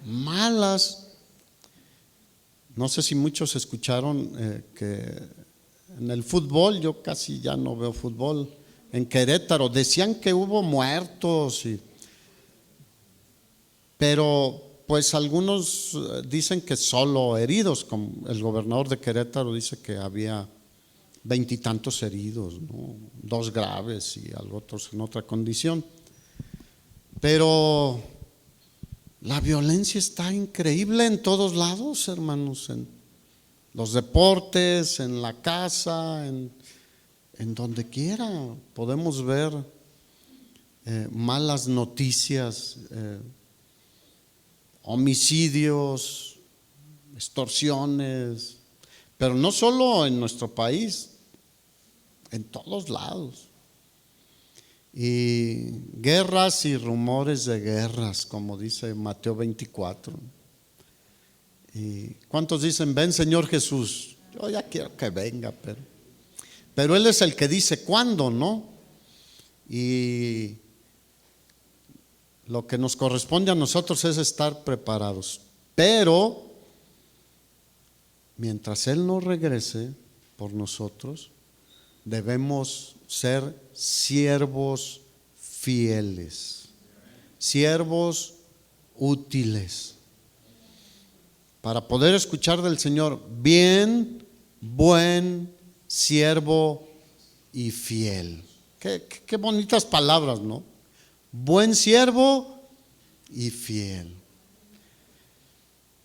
malas. No sé si muchos escucharon que en el fútbol, yo casi ya no veo fútbol, en Querétaro decían que hubo muertos, pero pues algunos dicen que solo heridos, como el gobernador de Querétaro dice que había 20 y tantos heridos, ¿no? 2 graves y otros en otra condición. Pero la violencia está increíble en todos lados, hermanos, en los deportes, en la casa, en donde quiera podemos ver malas noticias, homicidios, extorsiones, pero no solo en nuestro país, en todos lados. Y guerras y rumores de guerras, como dice Mateo 24. ¿Y cuántos dicen, ven Señor Jesús? Yo ya quiero que venga, pero Él es el que dice cuándo, ¿no? Y lo que nos corresponde a nosotros es estar preparados. Pero mientras Él no regrese por nosotros, debemos ser siervos fieles, siervos útiles, para poder escuchar del Señor, bien, buen siervo y fiel. Qué bonitas palabras, ¿no? Buen siervo y fiel.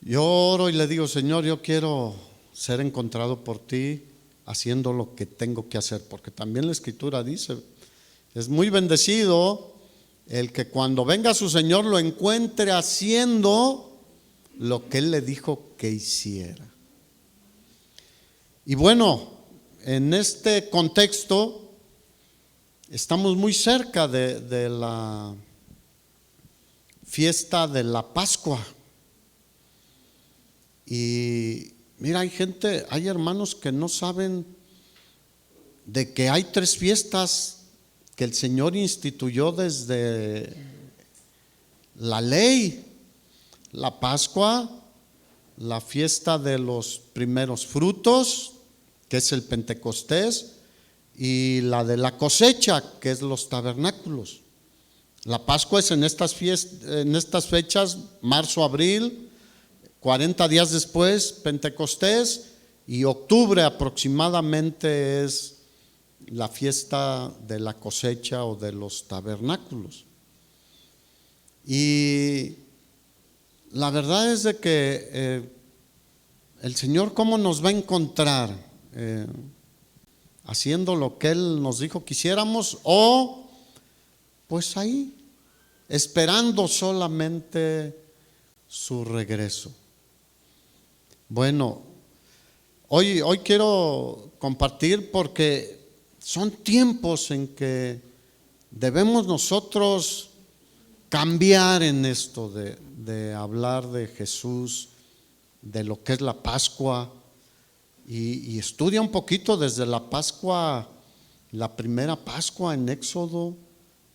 Yo oro y le digo, Señor, yo quiero ser encontrado por ti haciendo lo que tengo que hacer, porque también la Escritura dice, es muy bendecido el que cuando venga su Señor lo encuentre haciendo lo que Él le dijo que hiciera. Y bueno, en este contexto estamos muy cerca de la fiesta de la Pascua. Y mira, hay hermanos que no saben de que hay 3 fiestas que el Señor instituyó desde la ley: la Pascua, la fiesta de los primeros frutos, que es el Pentecostés, y la de la cosecha, que es los tabernáculos. La Pascua es en estas fechas, marzo, abril. 40 días después, Pentecostés, y octubre aproximadamente es la fiesta de la cosecha o de los tabernáculos. Y la verdad es de que el Señor, ¿cómo nos va a encontrar? Haciendo lo que Él nos dijo que hiciéramos, o pues ahí, esperando solamente su regreso. Bueno, hoy quiero compartir porque son tiempos en que debemos nosotros cambiar en esto de hablar de Jesús, de lo que es la Pascua, y estudia un poquito desde la Pascua, la primera Pascua en Éxodo,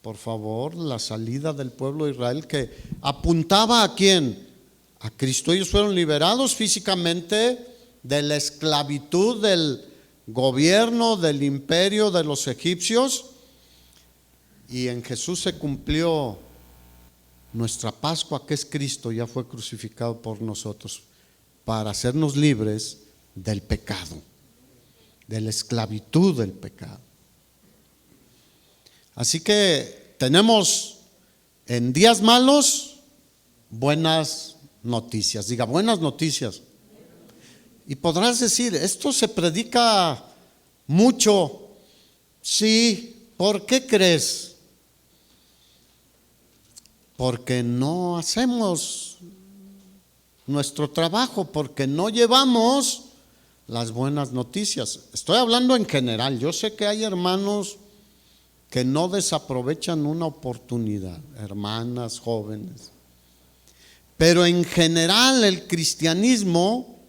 por favor, la salida del pueblo de Israel, que apuntaba ¿a quién? A Cristo. Ellos fueron liberados físicamente de la esclavitud del gobierno, del imperio de los egipcios, y en Jesús se cumplió nuestra Pascua, que es Cristo, ya fue crucificado por nosotros para hacernos libres del pecado, de la esclavitud del pecado. Así que tenemos en días malos buenas noticias. Diga, buenas noticias. Y podrás decir, esto se predica mucho. Sí, ¿por qué crees? Porque no hacemos nuestro trabajo, porque no llevamos las buenas noticias. Estoy hablando en general. Yo sé que hay hermanos que no desaprovechan una oportunidad, hermanas, jóvenes. Pero en general el cristianismo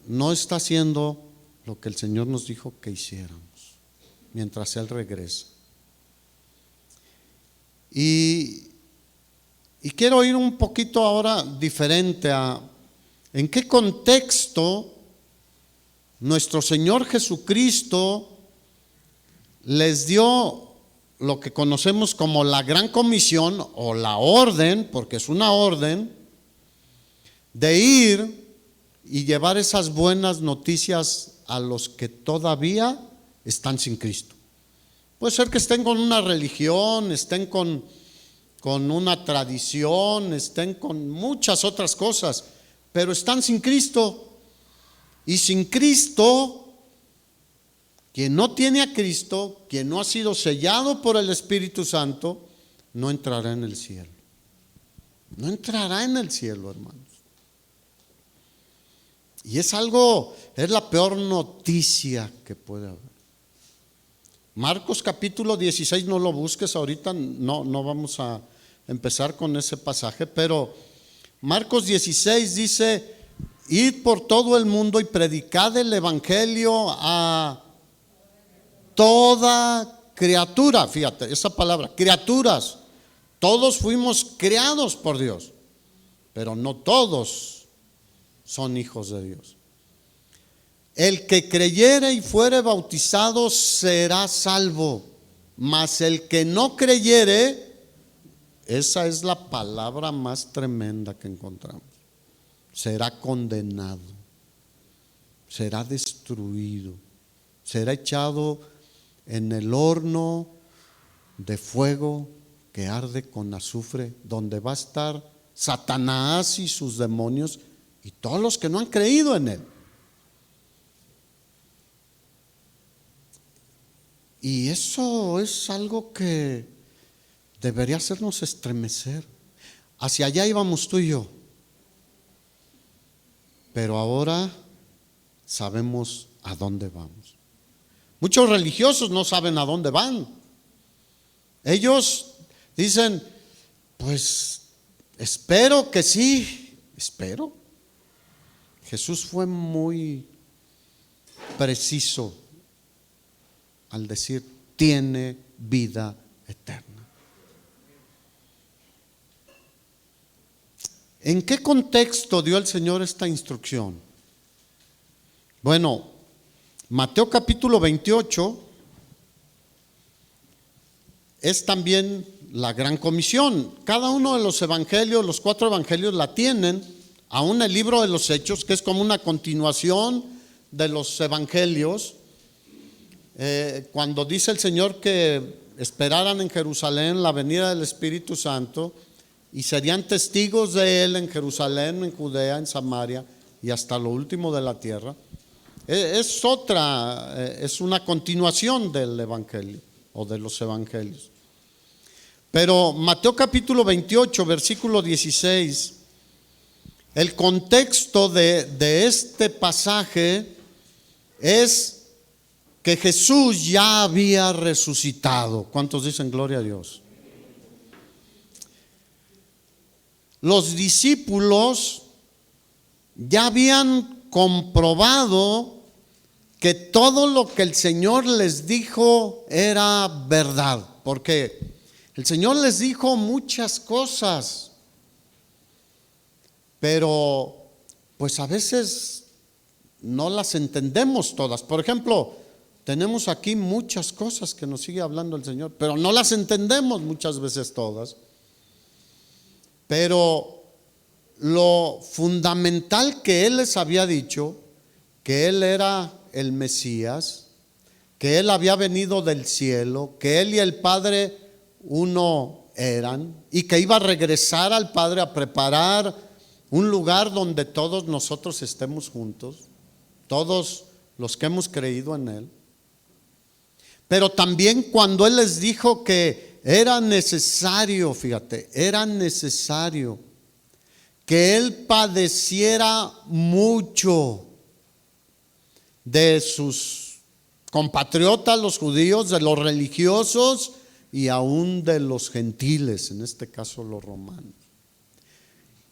no está haciendo lo que el Señor nos dijo que hiciéramos mientras Él regresa. Y Y quiero ir un poquito ahora diferente a en qué contexto nuestro Señor Jesucristo les dio lo que conocemos como la gran comisión o la orden, porque es una orden, de ir y llevar esas buenas noticias a los que todavía están sin Cristo. Puede ser que estén con una religión, estén con una tradición, estén con muchas otras cosas, pero están sin Cristo. Y sin Cristo, quien no tiene a Cristo, quien no ha sido sellado por el Espíritu Santo, no entrará en el cielo. No entrará en el cielo, hermanos. Y es la peor noticia que puede haber. Marcos capítulo 16, no lo busques ahorita, no vamos a empezar con ese pasaje, pero Marcos 16 dice: id por todo el mundo y predicad el evangelio a toda criatura. Fíjate, esa palabra, criaturas. Todos fuimos creados por Dios, pero no todos son hijos de Dios. El que creyere y fuere bautizado será salvo, mas el que no creyere, esa es la palabra más tremenda que encontramos, será condenado, será destruido, será echado en el horno de fuego que arde con azufre, donde va a estar Satanás y sus demonios y todos los que no han creído en él. Y eso es algo que debería hacernos estremecer. Hacia allá íbamos tú y yo, pero ahora sabemos a dónde vamos. Muchos religiosos no saben a dónde van. Ellos dicen: pues espero que sí, espero. Jesús fue muy preciso al decir: tiene vida eterna. ¿En qué contexto dio el Señor esta instrucción? Bueno, Mateo capítulo 28 es también la gran comisión. Cada uno de los evangelios, los 4 evangelios la tienen, aún el libro de los Hechos, que es como una continuación de los evangelios. Cuando dice el Señor que esperaran en Jerusalén la venida del Espíritu Santo y serían testigos de Él en Jerusalén, en Judea, en Samaria y hasta lo último de la tierra, es una continuación del evangelio o de los evangelios. Pero Mateo capítulo 28, versículo 16, el contexto de este pasaje es que Jesús ya había resucitado. ¿Cuántos dicen gloria a Dios? Los discípulos ya habían comprobado que todo lo que el Señor les dijo era verdad, porque el Señor les dijo muchas cosas, pero pues a veces no las entendemos todas. Por ejemplo, tenemos aquí muchas cosas que nos sigue hablando el Señor, pero no las entendemos muchas veces todas. Pero lo fundamental que Él les había dicho, que Él era el Mesías, que Él había venido del cielo, que Él y el Padre uno eran, y que iba a regresar al Padre a preparar un lugar donde todos nosotros estemos juntos, todos los que hemos creído en Él. Pero también cuando Él les dijo que era necesario, fíjate, era necesario que Él padeciera mucho de sus compatriotas, los judíos, de los religiosos y aún de los gentiles, en este caso los romanos.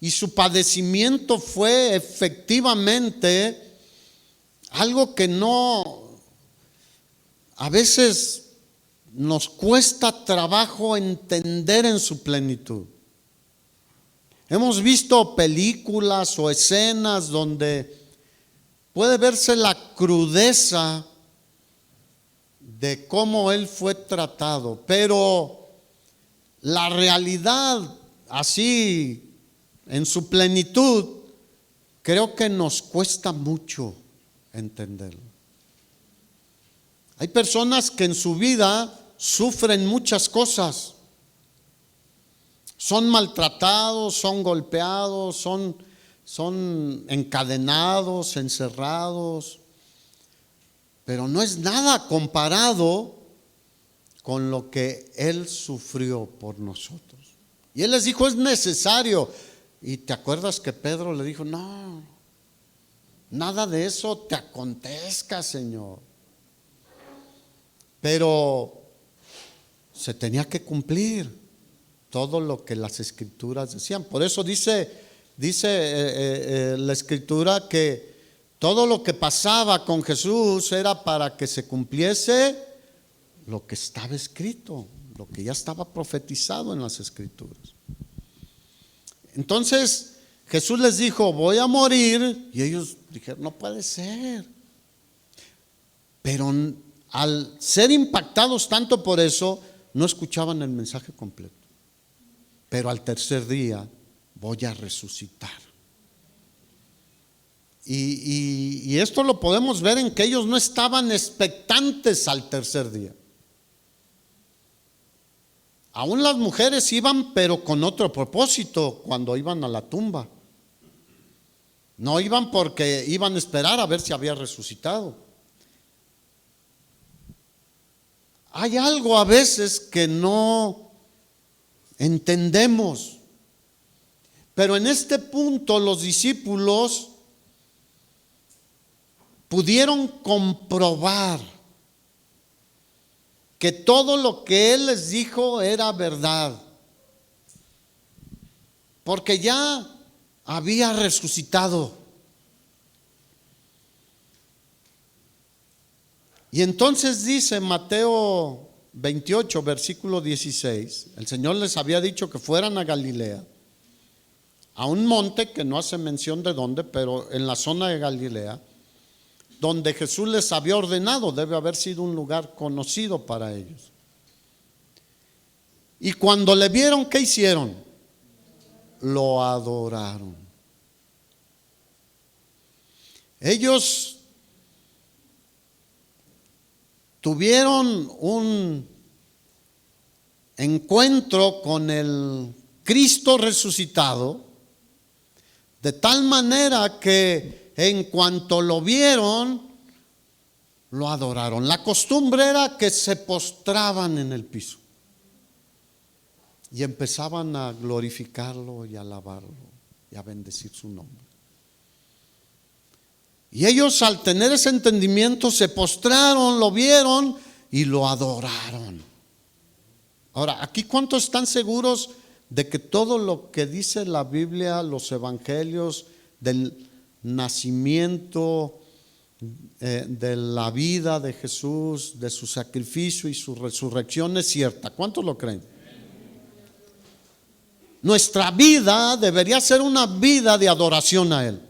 Y su padecimiento fue efectivamente algo que a veces nos cuesta trabajo entender en su plenitud. Hemos visto películas o escenas donde puede verse la crudeza de cómo él fue tratado, pero la realidad así en su plenitud creo que nos cuesta mucho entenderlo. Hay personas que en su vida sufren muchas cosas, son maltratados, son golpeados, son encadenados, encerrados, pero no es nada comparado con lo que Él sufrió por nosotros. Y Él les dijo, es necesario. Y te acuerdas que Pedro le dijo, no, nada de eso te acontezca, Señor. Pero se tenía que cumplir todo lo que las Escrituras decían. Por eso dice la Escritura que todo lo que pasaba con Jesús era para que se cumpliese lo que estaba escrito, lo que ya estaba profetizado en las Escrituras. Entonces Jesús les dijo, voy a morir, y ellos dijeron, no puede ser. Pero al ser impactados tanto por eso, no escuchaban el mensaje completo. Pero al tercer día voy a resucitar. Y esto lo podemos ver en que ellos no estaban expectantes al tercer día. Aún las mujeres iban, pero con otro propósito cuando iban a la tumba. No iban porque iban a esperar a ver si había resucitado. Hay algo a veces que no entendemos, pero en este punto los discípulos pudieron comprobar que todo lo que Él les dijo era verdad, porque ya había resucitado. Y entonces dice Mateo 28, versículo 16, el Señor les había dicho que fueran a Galilea, a un monte que no hace mención de dónde, pero en la zona de Galilea, donde Jesús les había ordenado. Debe haber sido un lugar conocido para ellos. Y cuando le vieron, ¿qué hicieron? Lo adoraron. Ellos tuvieron un encuentro con el Cristo resucitado, de tal manera que en cuanto lo vieron, lo adoraron. La costumbre era que se postraban en el piso y empezaban a glorificarlo y a alabarlo y a bendecir su nombre. Y ellos, al tener ese entendimiento, se postraron, lo vieron y lo adoraron. Ahora, aquí, ¿cuántos están seguros de que todo lo que dice la Biblia, los evangelios, del nacimiento, de la vida de Jesús, de su sacrificio y su resurrección es cierta? ¿Cuántos lo creen? Nuestra vida debería ser una vida de adoración a Él.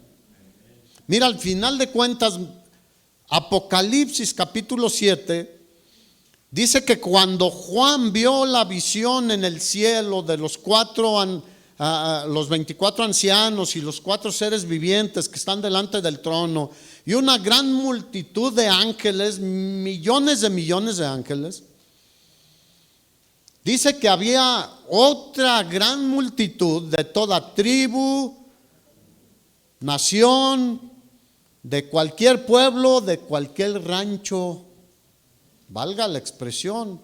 Mira, al final de cuentas, Apocalipsis capítulo 7 dice que cuando Juan vio la visión en el cielo de los 24 ancianos y los 4 seres vivientes que están delante del trono, y una gran multitud de ángeles, millones de ángeles, dice que había otra gran multitud de toda tribu, nación, de cualquier pueblo, de cualquier rancho, valga la expresión,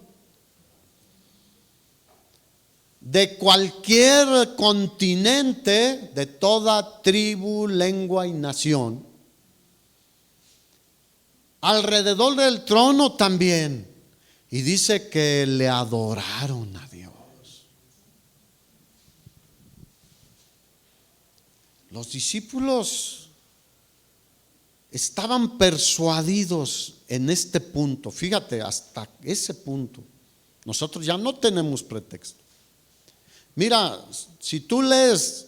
de cualquier continente, de toda tribu, lengua y nación, alrededor del trono también. Y dice que le adoraron a Dios. Los discípulos estaban persuadidos en este punto. Fíjate, hasta ese punto nosotros ya no tenemos pretexto. Mira, si tú lees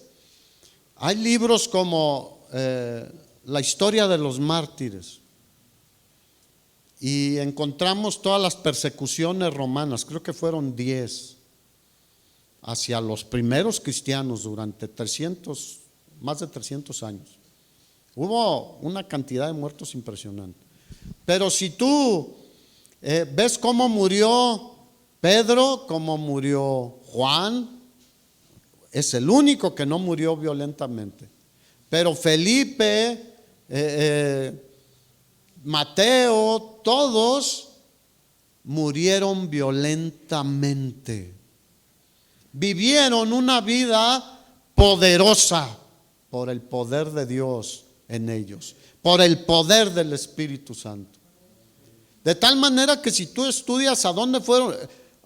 Hay libros como La historia de los mártires y encontramos todas las persecuciones romanas, creo que fueron 10, hacia los primeros cristianos durante más de 300 años. Hubo una cantidad de muertos impresionante. Pero si tú ves cómo murió Pedro, cómo murió Juan, es el único que no murió violentamente. Pero Felipe, Mateo, todos murieron violentamente. Vivieron una vida poderosa por el poder de Dios en ellos, por el poder del Espíritu Santo. De tal manera que si tú estudias a dónde fueron,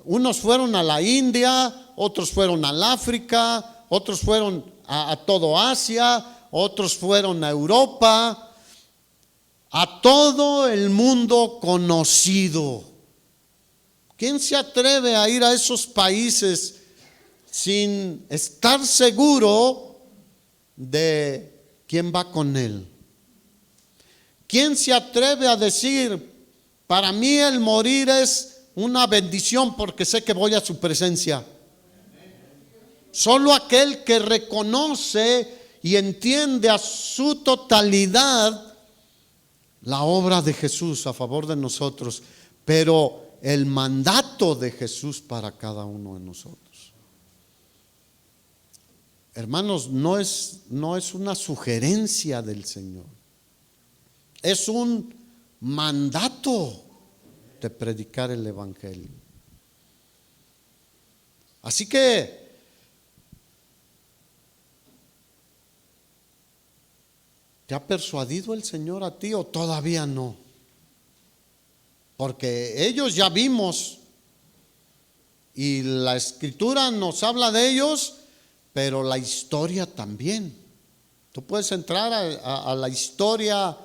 unos fueron a la India, otros fueron al África, otros fueron a todo Asia, otros fueron a Europa, a todo el mundo conocido. ¿Quién se atreve a ir a esos países sin estar seguro de quién va con él? ¿Quién se atreve a decir, para mí el morir es una bendición porque sé que voy a su presencia? Solo aquel que reconoce y entiende a su totalidad la obra de Jesús a favor de nosotros, pero el mandato de Jesús para cada uno de nosotros. Hermanos, no es una sugerencia del Señor, es un mandato de predicar el Evangelio. Así que ¿te ha persuadido el Señor a ti o todavía no? Porque ellos ya vimos y la Escritura nos habla de ellos, pero la historia también. Tú puedes entrar a la historia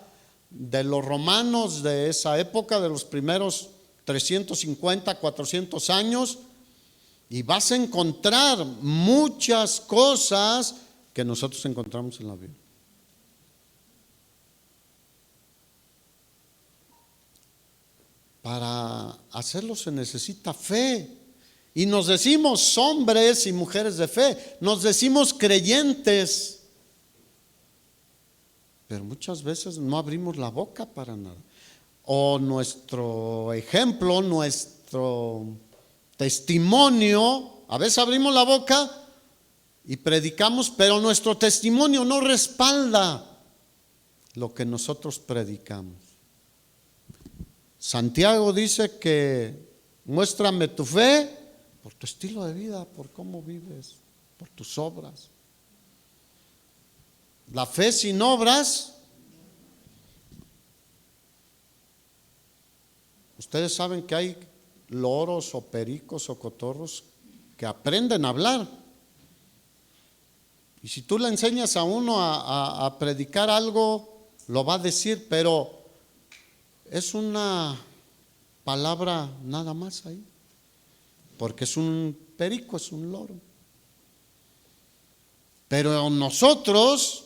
de los romanos de esa época, de los primeros 350, 400 años, y vas a encontrar muchas cosas que nosotros encontramos en la Biblia. Para hacerlo se necesita fe. Y nos decimos hombres y mujeres de fe, nos decimos creyentes, pero muchas veces no abrimos la boca para nada. O nuestro ejemplo, nuestro testimonio, a veces abrimos la boca y predicamos, pero nuestro testimonio no respalda lo que nosotros predicamos. Santiago dice que muéstrame tu fe por tu estilo de vida, por cómo vives, por tus obras. La fe sin obras, ustedes saben que hay loros o pericos o cotorros que aprenden a hablar. Y si tú le enseñas a uno a predicar algo, lo va a decir, pero es una palabra nada más ahí, porque es un perico, es un loro. Pero nosotros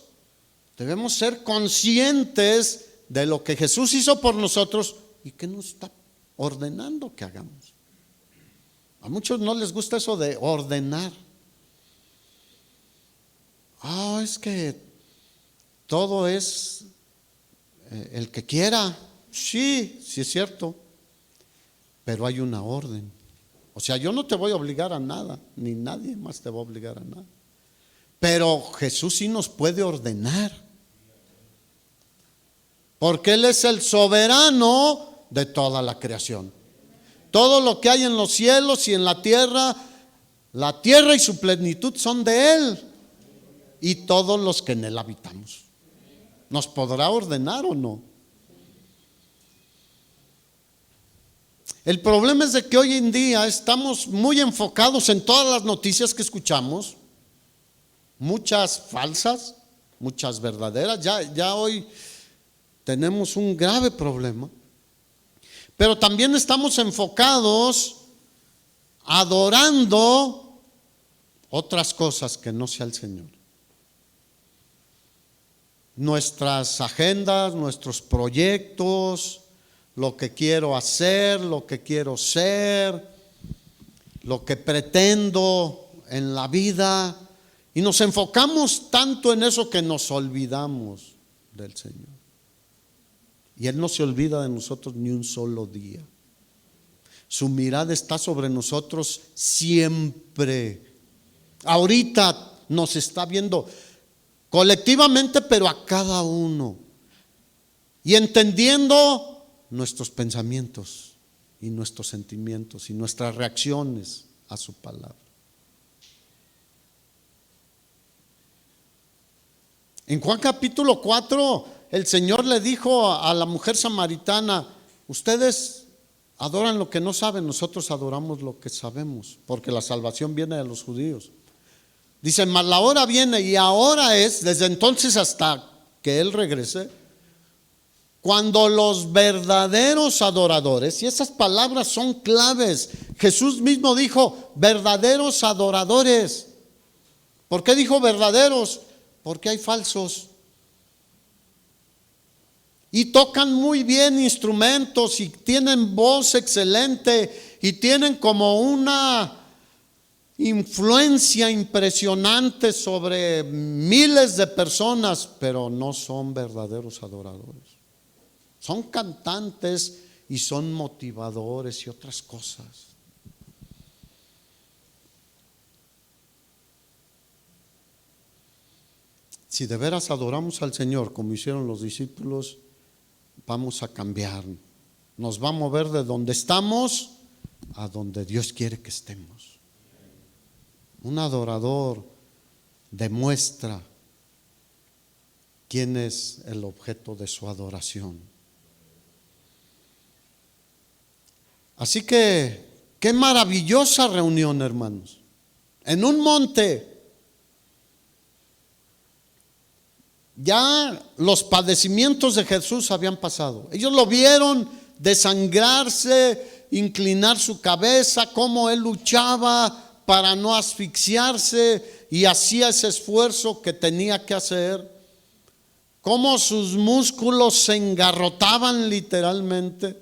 debemos ser conscientes de lo que Jesús hizo por nosotros y que nos está ordenando que hagamos. A muchos no les gusta eso de ordenar. Es que todo es el que quiera. Sí, sí es cierto, pero hay una orden. O sea, yo no te voy a obligar a nada, ni nadie más te va a obligar a nada. Pero Jesús sí nos puede ordenar, porque Él es el soberano de toda la creación. Todo lo que hay en los cielos y en la tierra y su plenitud son de Él, y todos los que en Él habitamos. ¿Nos podrá ordenar o no? El problema es de que hoy en día estamos muy enfocados en todas las noticias que escuchamos, muchas falsas, muchas verdaderas. Ya hoy tenemos un grave problema, pero también estamos enfocados adorando otras cosas que no sea el Señor. nuestras agendas, nuestros proyectos, lo que quiero hacer, lo que quiero ser, lo que pretendo en la vida, y nos enfocamos tanto en eso que nos olvidamos del Señor. Y Él no se olvida de nosotros ni un solo día. Su mirada está sobre nosotros siempre. Ahorita nos está viendo colectivamente, pero a cada uno. Y entendiendo nuestros pensamientos y nuestros sentimientos y nuestras reacciones a su palabra. En Juan capítulo 4, el Señor le dijo a la mujer samaritana: ustedes adoran lo que no saben, nosotros adoramos lo que sabemos, porque la salvación viene de los judíos. Dice: mas la hora viene, y ahora es, desde entonces hasta que Él regrese, cuando los verdaderos adoradores, y esas palabras son claves, Jesús mismo dijo verdaderos adoradores. ¿Por qué dijo verdaderos? Porque hay falsos. Y tocan muy bien instrumentos y tienen voz excelente y tienen como una influencia impresionante sobre miles de personas, pero no son verdaderos adoradores. Son cantantes y son motivadores y otras cosas. Si de veras adoramos al Señor como hicieron los discípulos, vamos a cambiar. Nos va a mover de donde estamos a donde Dios quiere que estemos. Un adorador demuestra quién es el objeto de su adoración. Así que, qué maravillosa reunión, hermanos. En un monte. Ya los padecimientos de Jesús habían pasado. Ellos lo vieron desangrarse, inclinar su cabeza, cómo Él luchaba para no asfixiarse y hacía ese esfuerzo que tenía que hacer, cómo sus músculos se engarrotaban literalmente,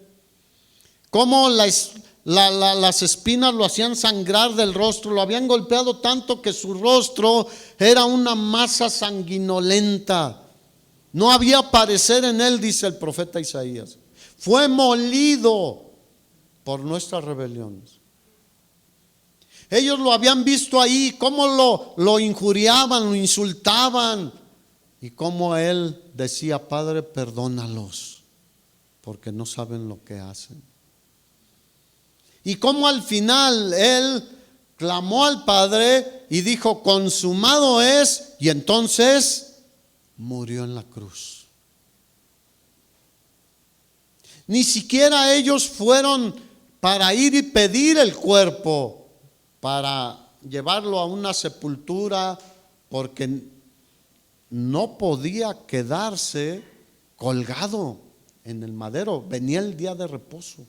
cómo las espinas lo hacían sangrar del rostro, lo habían golpeado tanto que su rostro era una masa sanguinolenta. No había parecer en él, dice el profeta Isaías. Fue molido por nuestras rebeliones. Ellos lo habían visto ahí, cómo lo injuriaban, lo insultaban, y cómo él decía: Padre, perdónalos, porque no saben lo que hacen. Y cómo al final él clamó al Padre y dijo: consumado es, y entonces murió en la cruz. Ni siquiera ellos fueron para ir y pedir el cuerpo, para llevarlo a una sepultura, porque no podía quedarse colgado en el madero. Venía el día de reposo.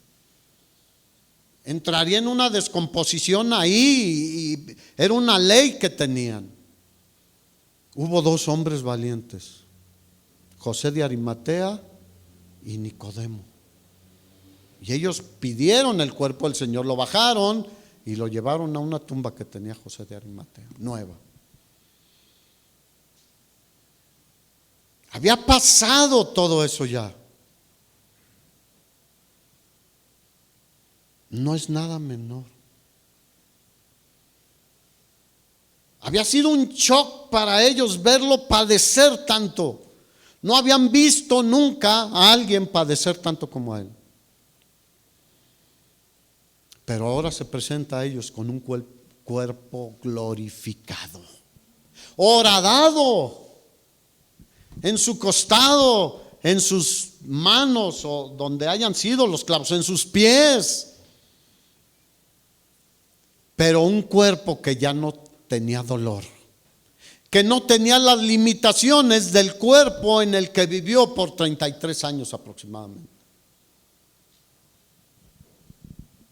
Entraría en una descomposición ahí, y era una ley que tenían. Hubo dos hombres valientes, José de Arimatea y Nicodemo, y ellos pidieron el cuerpo del Señor, lo bajaron y lo llevaron a una tumba que tenía José de Arimatea, nueva. Había pasado todo eso ya. No es nada menor. Había sido un shock para ellos verlo padecer tanto. No habían visto nunca a alguien padecer tanto como a él. Pero ahora se presenta a ellos con un cuerpo glorificado, horadado, en su costado, en sus manos o donde hayan sido los clavos, en sus pies. Pero un cuerpo que ya no tenía dolor, que no tenía las limitaciones del cuerpo en el que vivió por 33 años aproximadamente.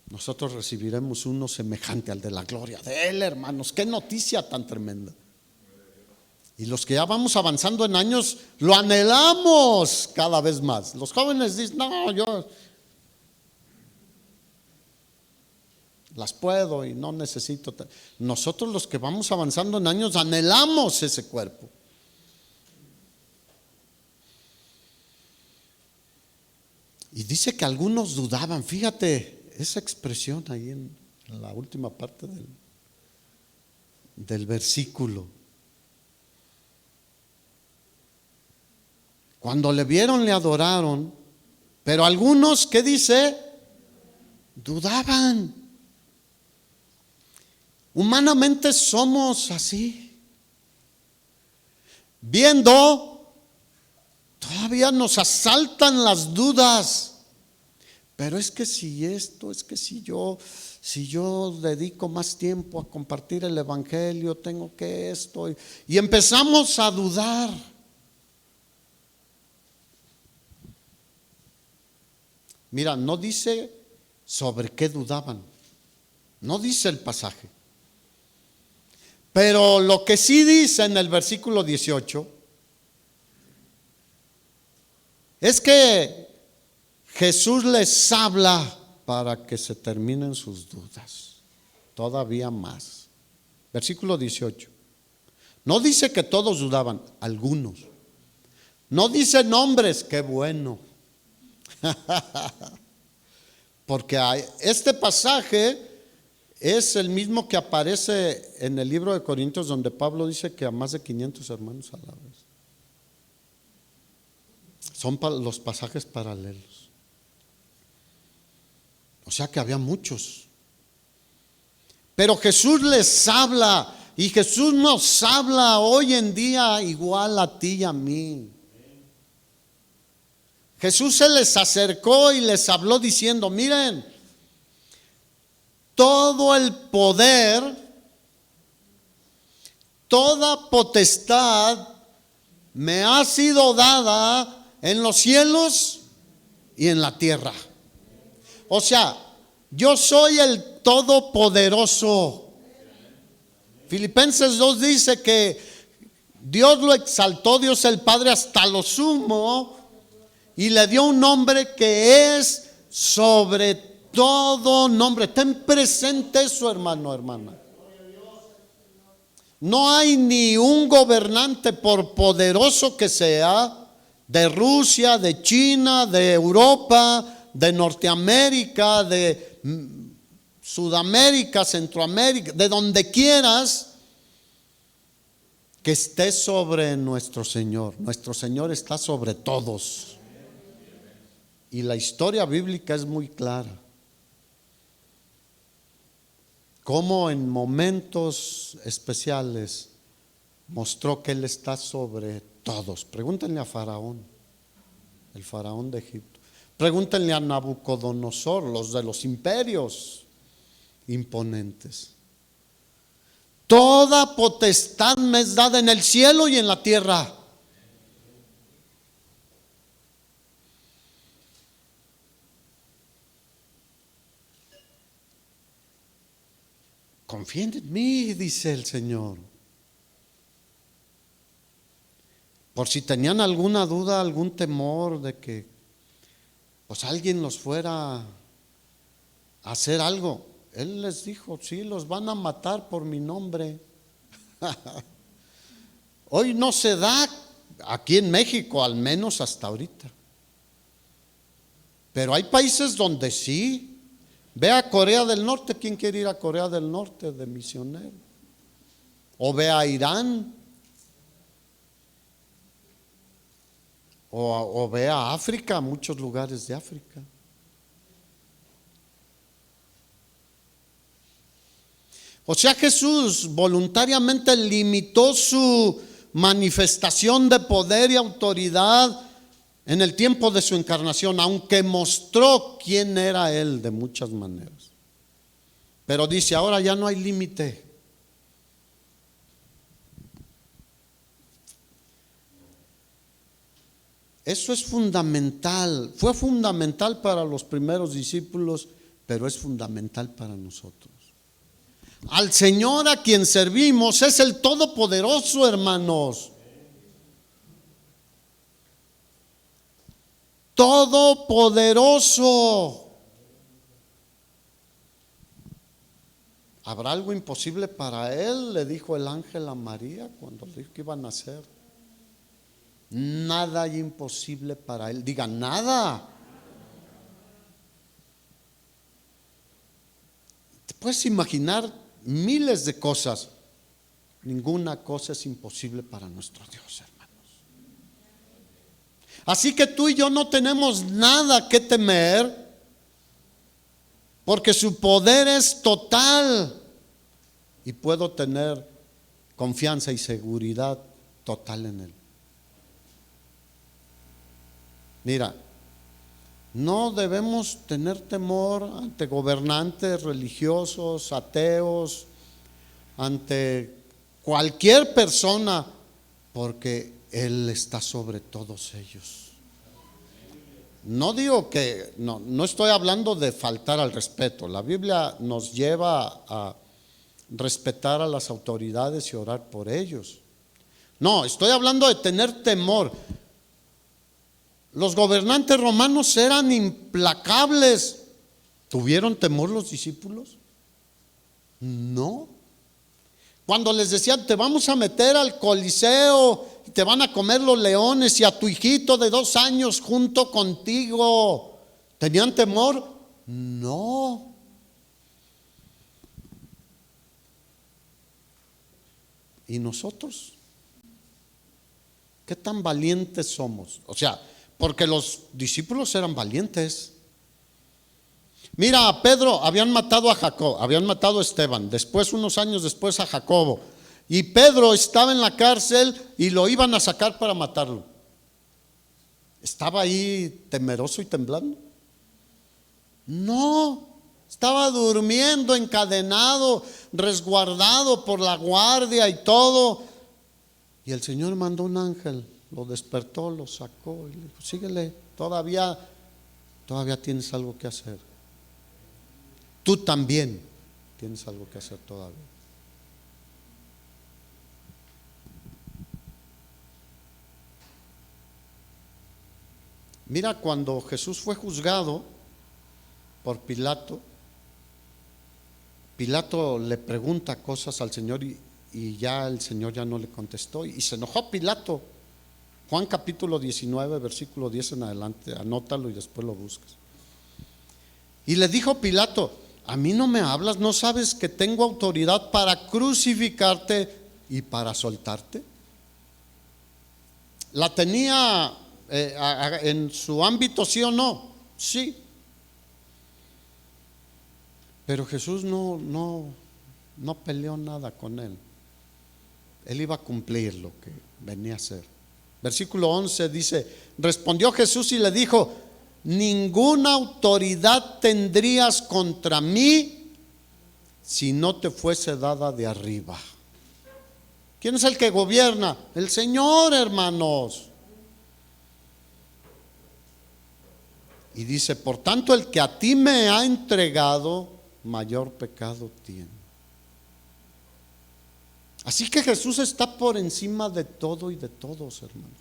Nosotros recibiremos uno semejante al de la gloria de Él, hermanos. Qué noticia tan tremenda. Y los que ya vamos avanzando en años, lo anhelamos cada vez más. Los jóvenes dicen, no, yo las puedo y no necesito. Nosotros los que vamos avanzando en años, anhelamos ese cuerpo. Y dice que algunos dudaban, fíjate esa expresión ahí en la última parte del versículo. Cuando le vieron, le adoraron, pero algunos, ¿qué dice? Dudaban. Humanamente somos así. Viendo, todavía nos asaltan las dudas. Pero es que si esto, es que si yo dedico más tiempo a compartir el evangelio, tengo que esto. Y empezamos a dudar. Mira, no dice sobre qué dudaban. No dice el pasaje. Pero lo que sí dice en el versículo 18 es que Jesús les habla para que se terminen sus dudas, todavía más. Versículo 18. No dice que todos dudaban, algunos. No dice nombres, qué bueno. Porque este pasaje es el mismo que aparece en el libro de Corintios, donde Pablo dice que a más de 500 hermanos a la vez. Son los pasajes paralelos. O sea que había muchos. Pero Jesús les habla, y Jesús nos habla hoy en día igual a ti y a mí. Jesús se les acercó y les habló diciendo, miren, todo el poder, toda potestad me ha sido dada en los cielos y en la tierra. O sea, yo soy el todopoderoso. Filipenses 2 dice que Dios lo exaltó, Dios el Padre, hasta lo sumo, y le dio un nombre que es sobre todo nombre. Ten presente eso, hermano, hermana. No hay ni un gobernante, por poderoso que sea, de Rusia, de China, de Europa, de Norteamérica, de Sudamérica, Centroamérica, de donde quieras, que esté sobre nuestro Señor. Nuestro Señor está sobre todos. Y la historia bíblica es muy clara. Cómo en momentos especiales mostró que Él está sobre todos. Pregúntenle a Faraón, el faraón de Egipto. Pregúntenle a Nabucodonosor, los de los imperios imponentes. Toda potestad me es dada en el cielo y en la tierra. Confíen en mí, dice el Señor. Por si tenían alguna duda, algún temor de que pues alguien los fuera a hacer algo, Él les dijo, sí, los van a matar por mi nombre. Hoy no se da aquí en México, al menos hasta ahorita. Pero hay países donde sí. Ve a Corea del Norte. ¿Quién quiere ir a Corea del Norte de misionero? O ve a Irán. O ve a África, muchos lugares de África. O sea, Jesús voluntariamente limitó su manifestación de poder y autoridad en el tiempo de su encarnación, aunque mostró quién era Él de muchas maneras. Pero dice, ahora ya no hay límite. Eso es fundamental. Fue fundamental para los primeros discípulos, pero es fundamental para nosotros. Al Señor a quien servimos es el Todopoderoso, hermanos. todopoderoso. ¿Habrá algo imposible para él?, le dijo el ángel a María cuando le dijo que iba a nacer. Nada hay imposible para él. Diga, nada. Te puedes imaginar miles de cosas. Ninguna cosa es imposible para nuestro Dios, hermanos. Así que tú y yo no tenemos nada que temer, porque su poder es total y puedo tener confianza y seguridad total en él. Mira, no debemos tener temor ante gobernantes religiosos, ateos, ante cualquier persona, porque Él está sobre todos ellos. No digo que, no estoy hablando de faltar al respeto. La Biblia nos lleva a respetar a las autoridades y orar por ellos. No, estoy hablando de tener temor. Los gobernantes romanos eran implacables. ¿Tuvieron temor los discípulos? No. Cuando les decían, te vamos a meter al Coliseo, te van a comer los leones y a tu hijito de 2 años junto contigo, ¿tenían temor? No. ¿Y nosotros? ¿Qué tan valientes somos? O sea, porque los discípulos eran valientes. Mira, a Pedro habían matado a Jacob, habían matado a Esteban, después, unos años después, a Jacobo. Y Pedro estaba en la cárcel y lo iban a sacar para matarlo. ¿Estaba ahí temeroso y temblando? No, estaba durmiendo, encadenado, resguardado por la guardia y todo. Y el Señor mandó un ángel, lo despertó, lo sacó y le dijo, síguele, todavía tienes algo que hacer. Tú también tienes algo que hacer todavía. Mira, cuando Jesús fue juzgado por Pilato, Pilato le pregunta cosas al Señor y ya el Señor ya no le contestó y se enojó Pilato. Juan capítulo 19, versículo 10 en adelante, anótalo y después lo buscas. Y le dijo Pilato, a mí no me hablas, ¿no sabes que tengo autoridad para crucificarte y para soltarte? ¿La tenía en su ámbito, sí o no? Sí. Pero Jesús no peleó nada con él. Él iba a cumplir lo que venía a hacer. Versículo 11 dice, respondió Jesús y le dijo, ninguna autoridad tendrías contra mí si no te fuese dada de arriba. ¿Quién es el que gobierna? El Señor, hermanos. Y dice, por tanto, el que a ti me ha entregado, mayor pecado tiene. Así que Jesús está por encima de todo y de todos, hermanos.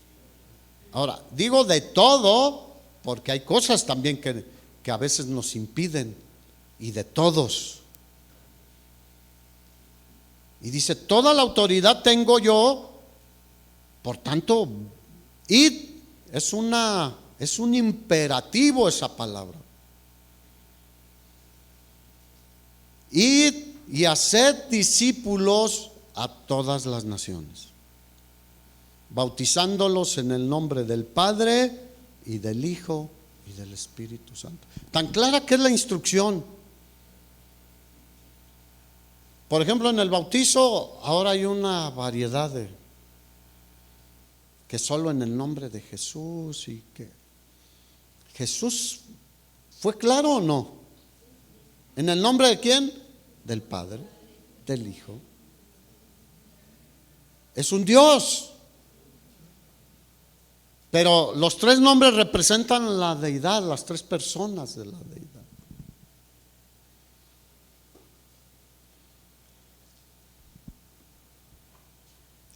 Ahora, digo de todo, porque hay cosas también que a veces nos impiden, y de todos. Y dice, toda la autoridad tengo yo, por tanto, id, es un imperativo esa palabra. Id y haced discípulos a todas las naciones, bautizándolos en el nombre del Padre y del Hijo y del Espíritu Santo. Tan clara que es la instrucción. Por ejemplo, en el bautizo ahora hay una variedad de que solo en el nombre de Jesús, y que Jesús fue claro o no. ¿En el nombre de quién? Del Padre, del Hijo. Es un Dios. Pero los 3 nombres representan la deidad, las 3 personas de la deidad.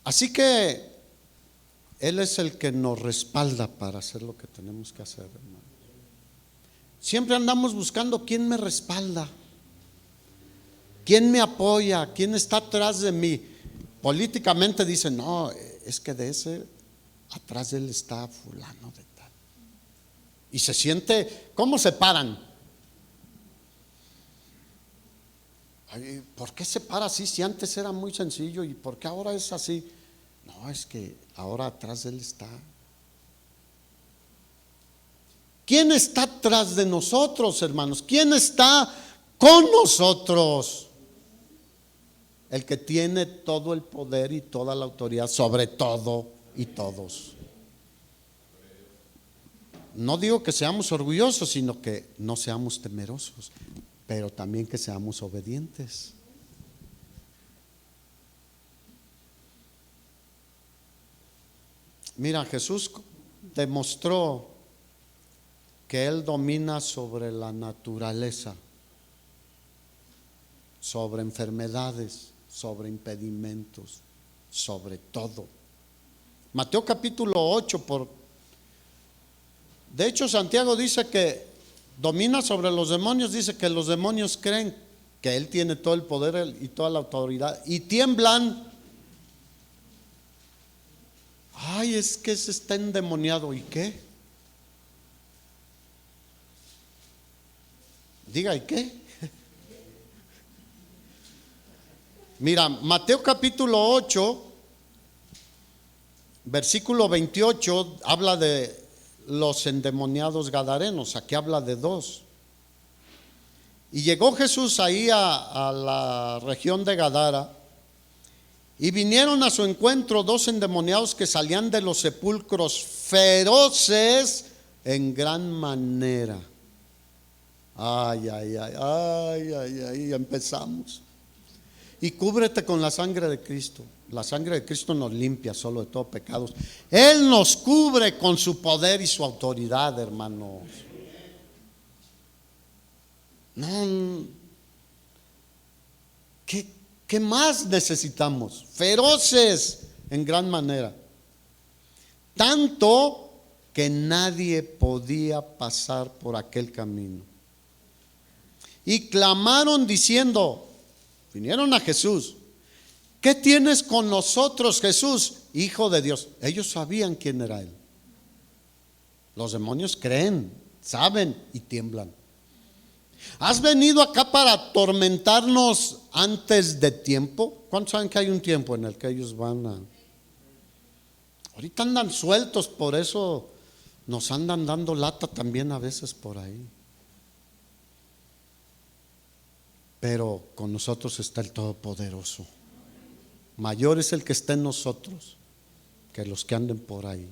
Así que Él es el que nos respalda para hacer lo que tenemos que hacer, hermano. Siempre andamos buscando quién me respalda, quién me apoya, quién está atrás de mí. Políticamente dicen, no, es que de ese, atrás de él está fulano de tal. Y se siente, ¿cómo se paran? Ay, ¿por qué se para así si antes era muy sencillo y por qué ahora es así? No, es que ahora atrás de él está. ¿Quién está atrás de nosotros, hermanos? ¿Quién está con nosotros? El que tiene todo el poder y toda la autoridad sobre todo y todos. No digo que seamos orgullosos, sino que no seamos temerosos, pero también que seamos obedientes. Mira, Jesús demostró que Él domina sobre la naturaleza, sobre enfermedades, sobre impedimentos, sobre todo. Mateo capítulo 8, de hecho Santiago dice que domina sobre los demonios, dice que los demonios creen que Él tiene todo el poder y toda la autoridad y tiemblan. Ay, es que ese está endemoniado. ¿Y qué? Diga, ¿y qué? Mira, Mateo capítulo 8, versículo 28, habla de los endemoniados gadarenos. Aquí habla de dos. Y llegó Jesús ahí a la región de Gadara, y vinieron a su encuentro dos endemoniados que salían de los sepulcros, feroces en gran manera. Ay, ay, ay, ay, ay, ay, empezamos. Y cúbrete con la sangre de Cristo. La sangre de Cristo nos limpia solo de todo pecados. Él nos cubre con su poder y su autoridad, hermanos. No, ¿qué más necesitamos? Feroces en gran manera. Tanto que nadie podía pasar por aquel camino. Y clamaron diciendo, vinieron a Jesús, ¿qué tienes con nosotros, Jesús, Hijo de Dios? Ellos sabían quién era Él. Los demonios creen, saben y tiemblan. ¿Has venido acá para atormentarnos antes de tiempo? ¿Cuántos saben que hay un tiempo en el que ellos van a... Ahorita andan sueltos, por eso nos andan dando lata también a veces por ahí. Pero con nosotros está el Todopoderoso. Mayor es el que está en nosotros que los que anden por ahí.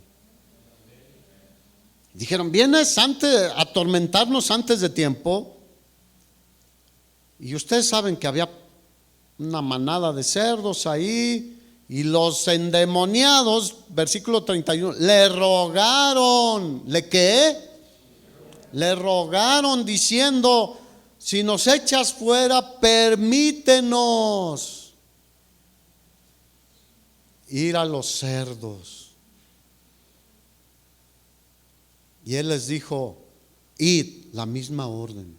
Dijeron, ¿vienes a atormentarnos antes de tiempo? Y ustedes saben que había una manada de cerdos ahí, y los endemoniados, versículo 31, le rogaron. ¿Le qué? Le rogaron diciendo, si nos echas fuera, permítenos ir a los cerdos. Y él les dijo, id, la misma orden.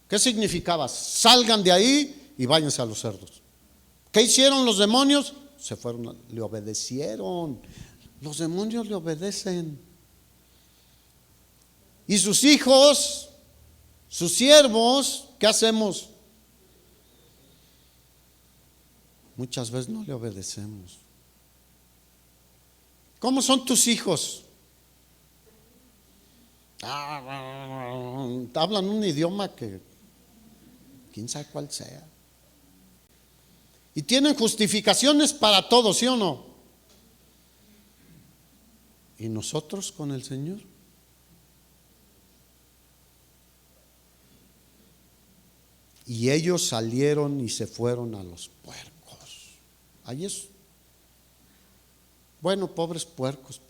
¿Qué significaba? Salgan de ahí y váyanse a los cerdos. ¿Qué hicieron los demonios? Se fueron, le obedecieron. Los demonios le obedecen. Y sus hijos, sus siervos, ¿qué hacemos? Muchas veces no le obedecemos. ¿Cómo son tus hijos? Hablan un idioma que quién sabe cuál sea. Y tienen justificaciones para todo, ¿sí o no? ¿Y nosotros con el Señor? Y ellos salieron y se fueron a los puercos. Ahí es, bueno, pobres puercos,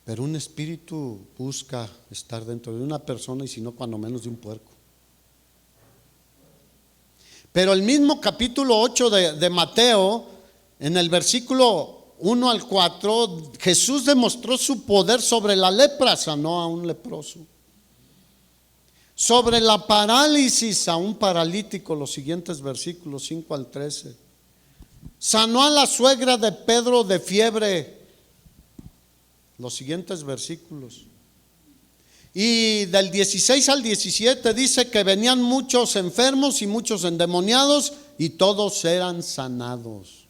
pero un espíritu busca estar dentro de una persona, y si no, cuando menos de un puerco. Pero el mismo capítulo 8 de Mateo en el versículo 1 al 4, Jesús demostró su poder sobre la lepra, sanó a un leproso. Sobre la parálisis a un paralítico, los siguientes versículos 5 al 13. Sanó a la suegra de Pedro de fiebre, los siguientes versículos. Y del 16 al 17 dice que venían muchos enfermos y muchos endemoniados y todos eran sanados.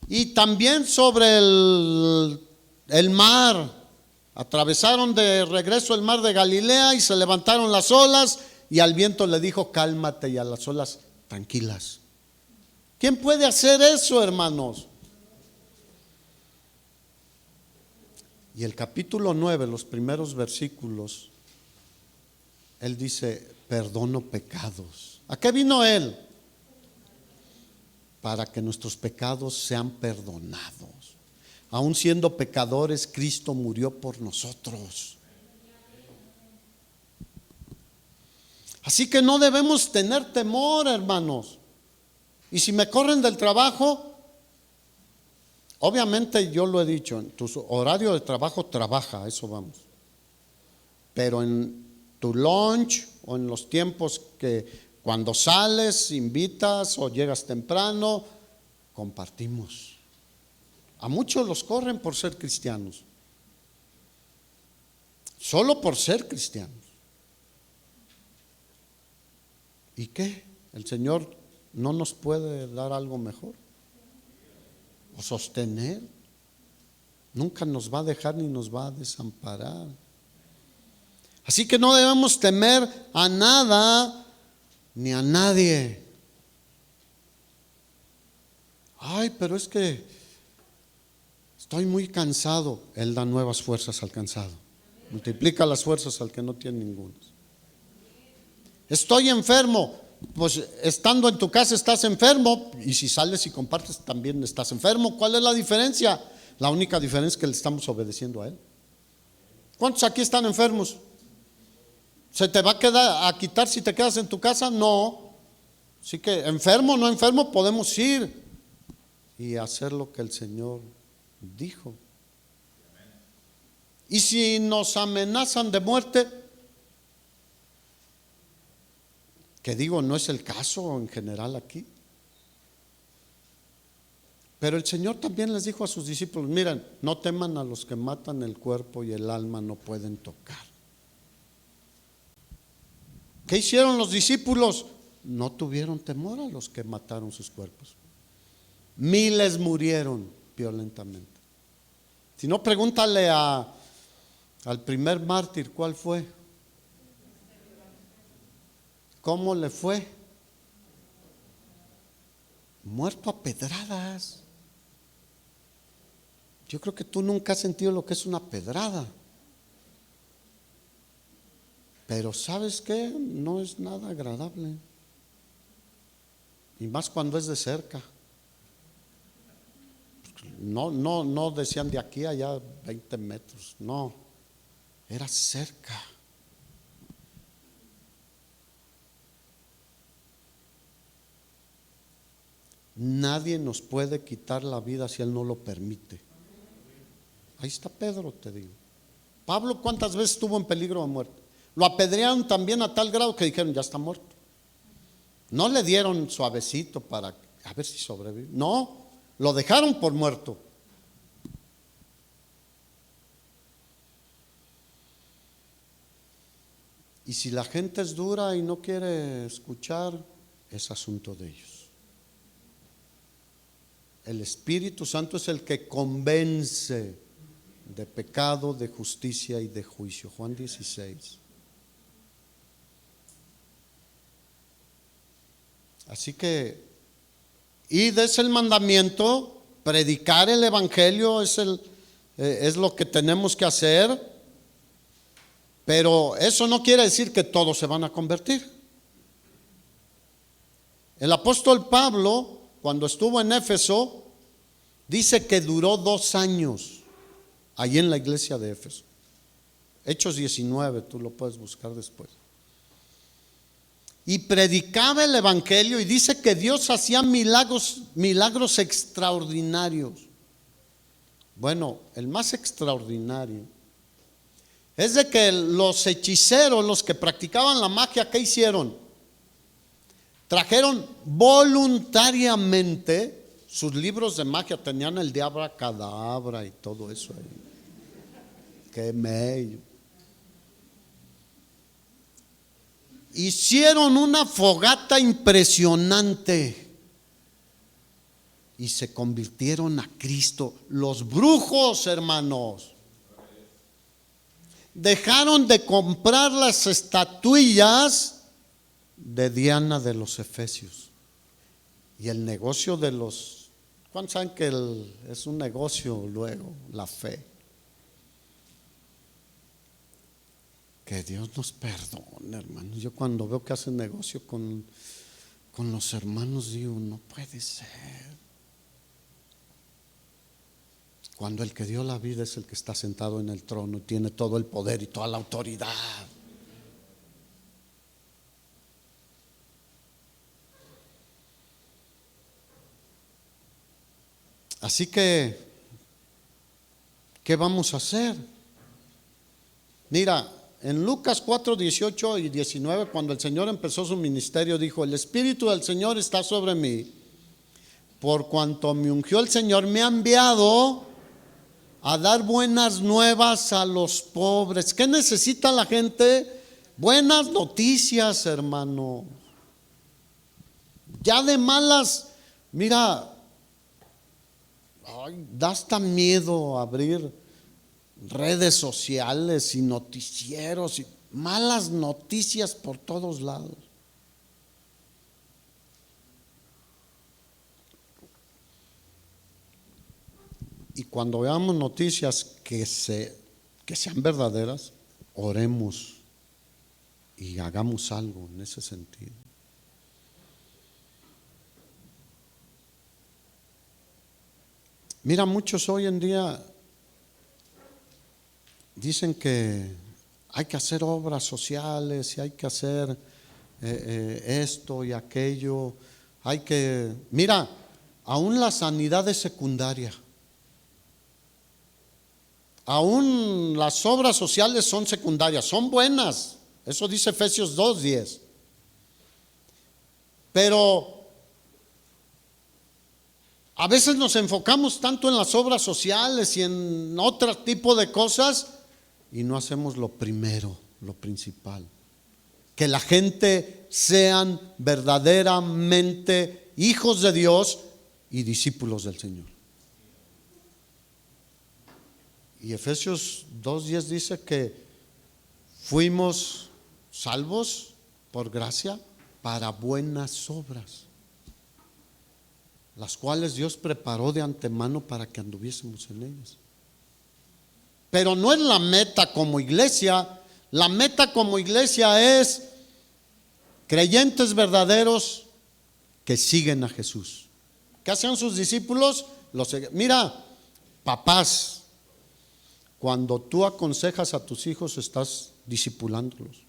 Y también sobre el mar. Atravesaron de regreso el mar de Galilea y se levantaron las olas y al viento le dijo cálmate y a las olas tranquilas. ¿Quién puede hacer eso, hermanos? Y el capítulo 9, los primeros versículos, él dice, perdono pecados. ¿A qué vino él? Para que nuestros pecados sean perdonados. Aún siendo pecadores, Cristo murió por nosotros. Así que no debemos tener temor, hermanos. Y si me corren del trabajo, obviamente yo lo he dicho, en tu horario de trabajo trabaja, a eso vamos. Pero en tu lunch o en los tiempos que cuando sales, invitas o llegas temprano, compartimos. A muchos los corren por ser cristianos, solo por ser cristianos. ¿Y qué? ¿El Señor no nos puede dar algo mejor? ¿O sostener? Nunca nos va a dejar ni nos va a desamparar. Así que no debemos temer a nada ni a nadie. Ay, pero es que estoy muy cansado. Él da nuevas fuerzas al cansado. Multiplica las fuerzas al que no tiene ninguna. Estoy enfermo. Pues estando en tu casa estás enfermo. Y si sales y compartes también estás enfermo. ¿Cuál es la diferencia? La única diferencia es que le estamos obedeciendo a Él. ¿Cuántos aquí están enfermos? ¿Se te va a quitar si te quedas en tu casa? No. Así que enfermo o no enfermo podemos ir y hacer lo que el Señor dijo. Y si nos amenazan de muerte, que digo, no es el caso en general aquí, pero el Señor también les dijo a sus discípulos, miren, no teman a los que matan el cuerpo y el alma no pueden tocar. ¿Qué hicieron los discípulos? No tuvieron temor a los que mataron sus cuerpos. Miles murieron violentamente. Si no, pregúntale al primer mártir, ¿cuál fue? ¿Cómo le fue? Muerto a pedradas. Yo creo que tú nunca has sentido lo que es una pedrada. Pero ¿sabes qué? No es nada agradable. Y más cuando es de cerca. No decían de aquí a allá 20 metros. No, era cerca. Nadie nos puede quitar la vida si Él no lo permite. Ahí está Pedro, te digo. Pablo, ¿cuántas veces estuvo en peligro de muerte? Lo apedrearon también a tal grado que dijeron, ya está muerto. No le dieron suavecito para a ver si sobrevive. No, lo dejaron por muerto. Y si la gente es dura y no quiere escuchar, es asunto de ellos. El Espíritu Santo es el que convence de pecado, de justicia y de juicio. Juan 16. Así que, id es el mandamiento, predicar el Evangelio es lo que tenemos que hacer, pero eso no quiere decir que todos se van a convertir. El apóstol Pablo, cuando estuvo en Éfeso, dice que duró 2 años allí en la iglesia de Éfeso. Hechos 19, tú lo puedes buscar después. y predicaba el evangelio, y dice que Dios hacía milagros extraordinarios. Bueno, el más extraordinario es de que los hechiceros, los que practicaban la magia, ¿qué hicieron? Trajeron voluntariamente sus libros de magia, tenían el de abracadabra y todo eso ahí. Qué mello. Hicieron una fogata impresionante y se convirtieron a Cristo. Los brujos, hermanos, dejaron de comprar las estatuillas de Diana de los Efesios. Y el negocio de los... ¿Cuántos saben que es un negocio luego, la fe? Que Dios nos perdone, hermanos. Yo cuando veo que hacen negocio con los hermanos digo, no puede ser. Cuando el que dio la vida es el que está sentado en el trono y tiene todo el poder y toda la autoridad. Así que, ¿qué vamos a hacer? Mira, en Lucas 4, 18 y 19, cuando el Señor empezó su ministerio, dijo: el Espíritu del Señor está sobre mí, por cuanto me ungió el Señor, me ha enviado a dar buenas nuevas a los pobres. ¿Qué necesita la gente? Buenas noticias, hermano. Ya de malas, mira, da hasta miedo abrir redes sociales y noticieros y malas noticias por todos lados. Y cuando veamos noticias que sean verdaderas, oremos y hagamos algo en ese sentido. Mira, muchos hoy en día dicen que hay que hacer obras sociales y hay que hacer esto y aquello. Mira, aún la sanidad es secundaria. Aún las obras sociales son secundarias, son buenas. Eso dice Efesios 2:10. Pero a veces nos enfocamos tanto en las obras sociales y en otro tipo de cosas y no hacemos lo primero, lo principal. Que la gente sean verdaderamente hijos de Dios y discípulos del Señor. Y Efesios 2:10 dice que fuimos salvos por gracia para buenas obras, las cuales Dios preparó de antemano para que anduviésemos en ellas. Pero no es la meta como iglesia. La meta como iglesia es creyentes verdaderos que siguen a Jesús. ¿Qué hacían sus discípulos? Mira, papás, cuando tú aconsejas a tus hijos, estás discipulándolos.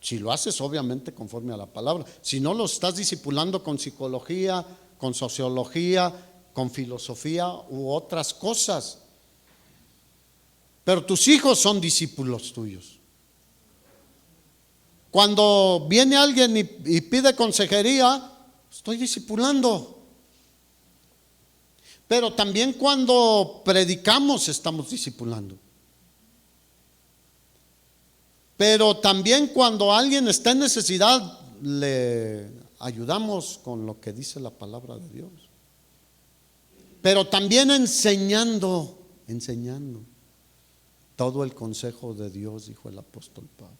Si lo haces, obviamente, conforme a la palabra. Si no, los estás discipulando con psicología, con sociología, con filosofía u otras cosas. Pero tus hijos son discípulos tuyos. Cuando viene alguien y pide consejería, estoy discipulando. Pero también cuando predicamos estamos discipulando. Pero también cuando alguien está en necesidad, le ayudamos con lo que dice la palabra de Dios. Pero también enseñando todo el consejo de Dios, dijo el apóstol Pablo.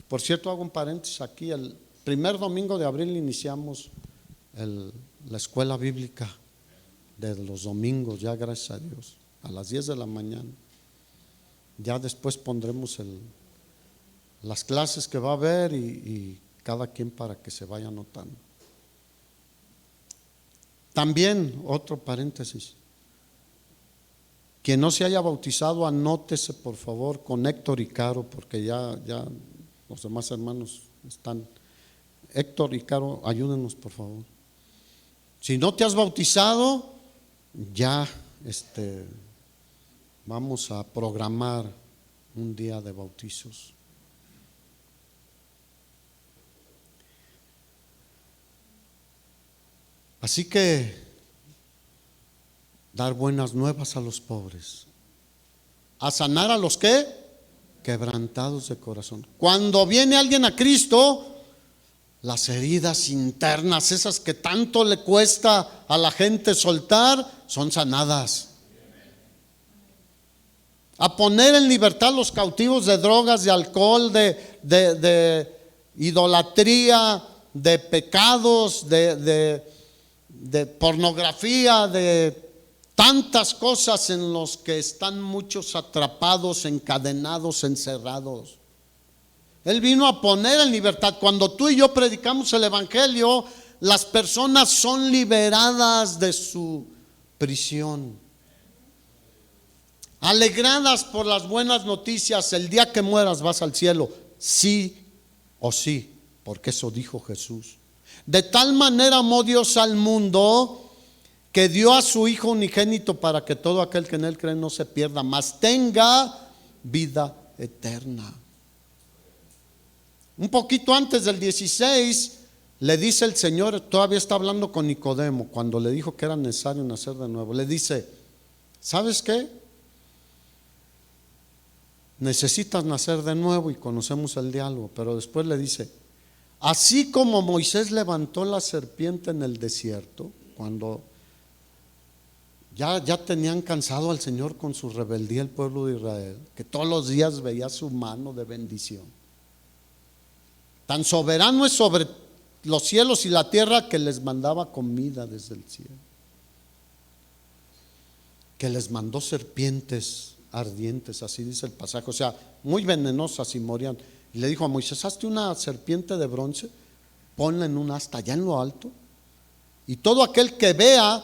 Por cierto, hago un paréntesis aquí. El primer domingo de abril iniciamos la escuela bíblica de los domingos, ya gracias a Dios, a las 10 de la mañana. Ya después pondremos las clases que va a haber y cada quien para que se vaya anotando. También, otro paréntesis, quien no se haya bautizado, anótese por favor con Héctor y Caro, porque ya los demás hermanos están Héctor y Caro, ayúdenos por favor. Si no te has bautizado, ya vamos a programar un día de bautizos. Así que dar buenas nuevas a los pobres, a sanar a los que quebrantados de corazón. Cuando viene alguien a Cristo, las heridas internas, esas que tanto le cuesta a la gente soltar, son sanadas. A poner en libertad los cautivos de drogas, de alcohol, de idolatría, de pecados, de pornografía, de tantas cosas en los que están muchos atrapados, encadenados, encerrados. Él vino a poner en libertad. Cuando tú y yo predicamos el evangelio, las personas son liberadas de su prisión, alegradas por las buenas noticias. El día que mueras vas al cielo, sí o sí, porque eso dijo Jesús. De tal manera amó Dios al mundo que dio a su Hijo unigénito para que todo aquel que en él cree no se pierda, mas tenga vida eterna. Un poquito antes del 16 le dice el Señor, todavía está hablando con Nicodemo, cuando le dijo que era necesario nacer de nuevo, le dice: ¿sabes qué? Necesitas nacer de nuevo, y conocemos el diálogo, pero después le dice: así como Moisés levantó la serpiente en el desierto, cuando ya tenían cansado al Señor con su rebeldía el pueblo de Israel, que todos los días veía su mano de bendición. Tan soberano es sobre los cielos y la tierra que les mandaba comida desde el cielo, que les mandó serpientes ardientes, así dice el pasaje, o sea, muy venenosas, y morían. Y le dijo a Moisés: hazte una serpiente de bronce, ponla en un asta allá en lo alto, y todo aquel que vea.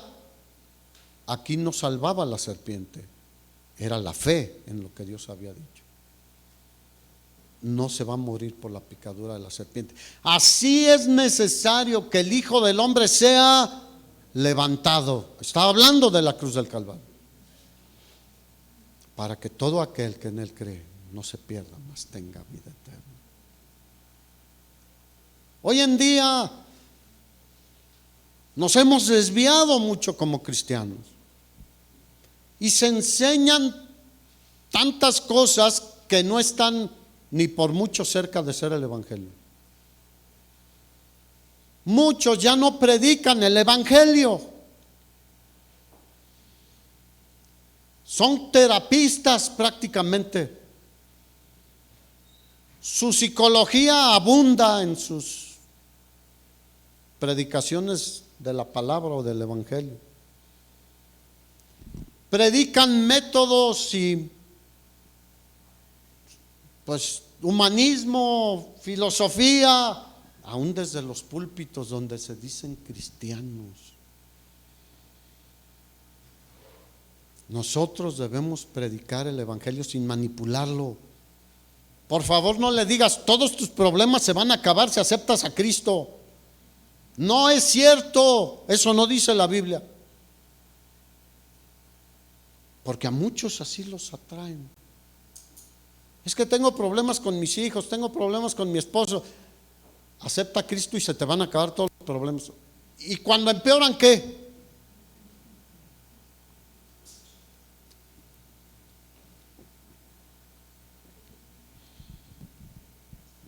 Aquí no salvaba la serpiente, era la fe en lo que Dios había dicho. No se va a morir por la picadura de la serpiente. Así es necesario que el Hijo del Hombre sea levantado. Estaba hablando de la cruz del Calvario, para que todo aquel que en él cree no se pierda, mas tenga vida eterna. Hoy en día nos hemos desviado mucho como cristianos, y se enseñan tantas cosas que no están ni por mucho cerca de ser el evangelio. Muchos ya no predican el evangelio, son terapistas prácticamente. Su psicología abunda en sus predicaciones de la palabra o del evangelio. Predican métodos y pues humanismo, filosofía, aún desde los púlpitos donde se dicen cristianos. Nosotros debemos predicar el evangelio sin manipularlo. Por favor, no le digas: todos tus problemas se van a acabar si aceptas a Cristo. No es cierto, eso no dice la Biblia. Porque a muchos así los atraen. Es que tengo problemas con mis hijos, tengo problemas con mi esposo. Acepta a Cristo y se te van a acabar todos los problemas. ¿Y cuando empeoran qué?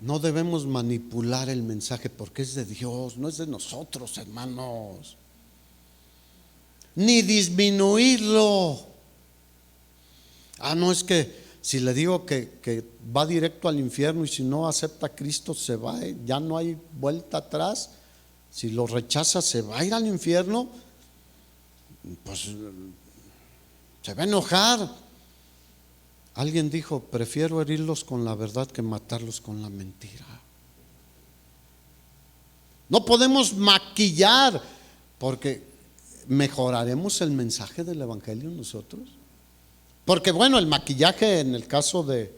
No debemos manipular el mensaje, porque es de Dios, no es de nosotros, hermanos. Ni disminuirlo. No, es que si le digo que va directo al infierno, y si no acepta a Cristo se va, ya no hay vuelta atrás. Si lo rechaza se va a ir al infierno, pues se va a enojar. Alguien dijo: prefiero herirlos con la verdad que matarlos con la mentira. No podemos maquillar, porque mejoraremos el mensaje del evangelio nosotros. Porque bueno, el maquillaje en el caso de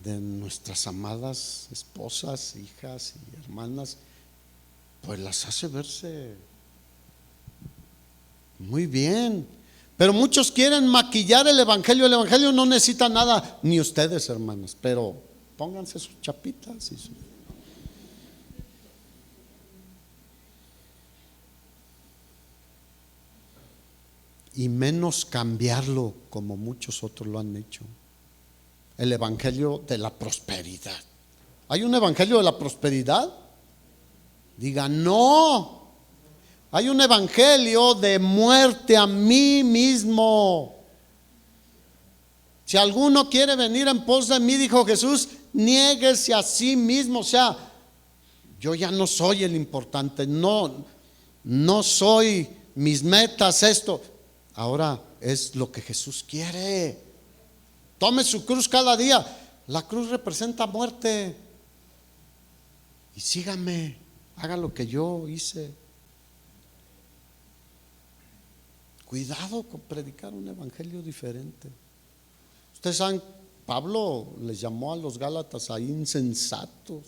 nuestras amadas esposas, hijas y hermanas, pues las hace verse muy bien. Pero muchos quieren maquillar el evangelio. El evangelio no necesita nada, ni ustedes, hermanas, pero pónganse sus chapitas y menos cambiarlo como muchos otros lo han hecho. El evangelio de la prosperidad. ¿Hay un evangelio de la prosperidad? Diga no. Hay un evangelio de muerte a mí mismo. Si alguno quiere venir en pos de mí, dijo Jesús, niéguese a sí mismo. O sea, yo ya no soy el importante, no soy mis metas, esto. Ahora es lo que Jesús quiere. Tome su cruz cada día. La cruz representa muerte. Y sígame, haga lo que yo hice. Cuidado con predicar un evangelio diferente. Ustedes saben, Pablo les llamó a los Gálatas ahí insensatos.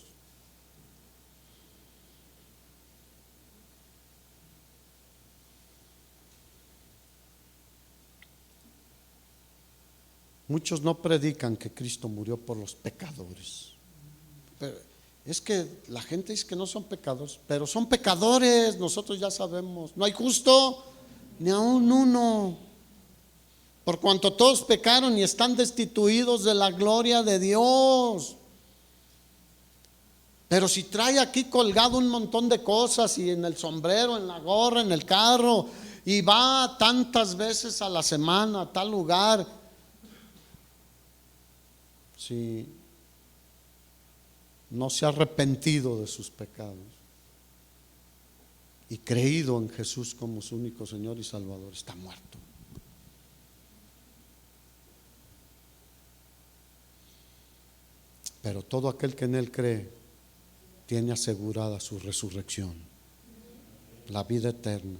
Muchos no predican que Cristo murió por los pecadores. Pero es que la gente dice que no son pecadores, pero son pecadores, nosotros ya sabemos. No hay justo ni aun uno. Por cuanto todos pecaron y están destituidos de la gloria de Dios. Pero si trae aquí colgado un montón de cosas, y en el sombrero, en la gorra, en el carro, y va tantas veces a la semana a tal lugar, si no se ha arrepentido de sus pecados y creído en Jesús como su único Señor y Salvador, está muerto. Pero todo aquel que en Él cree tiene asegurada su resurrección, la vida eterna.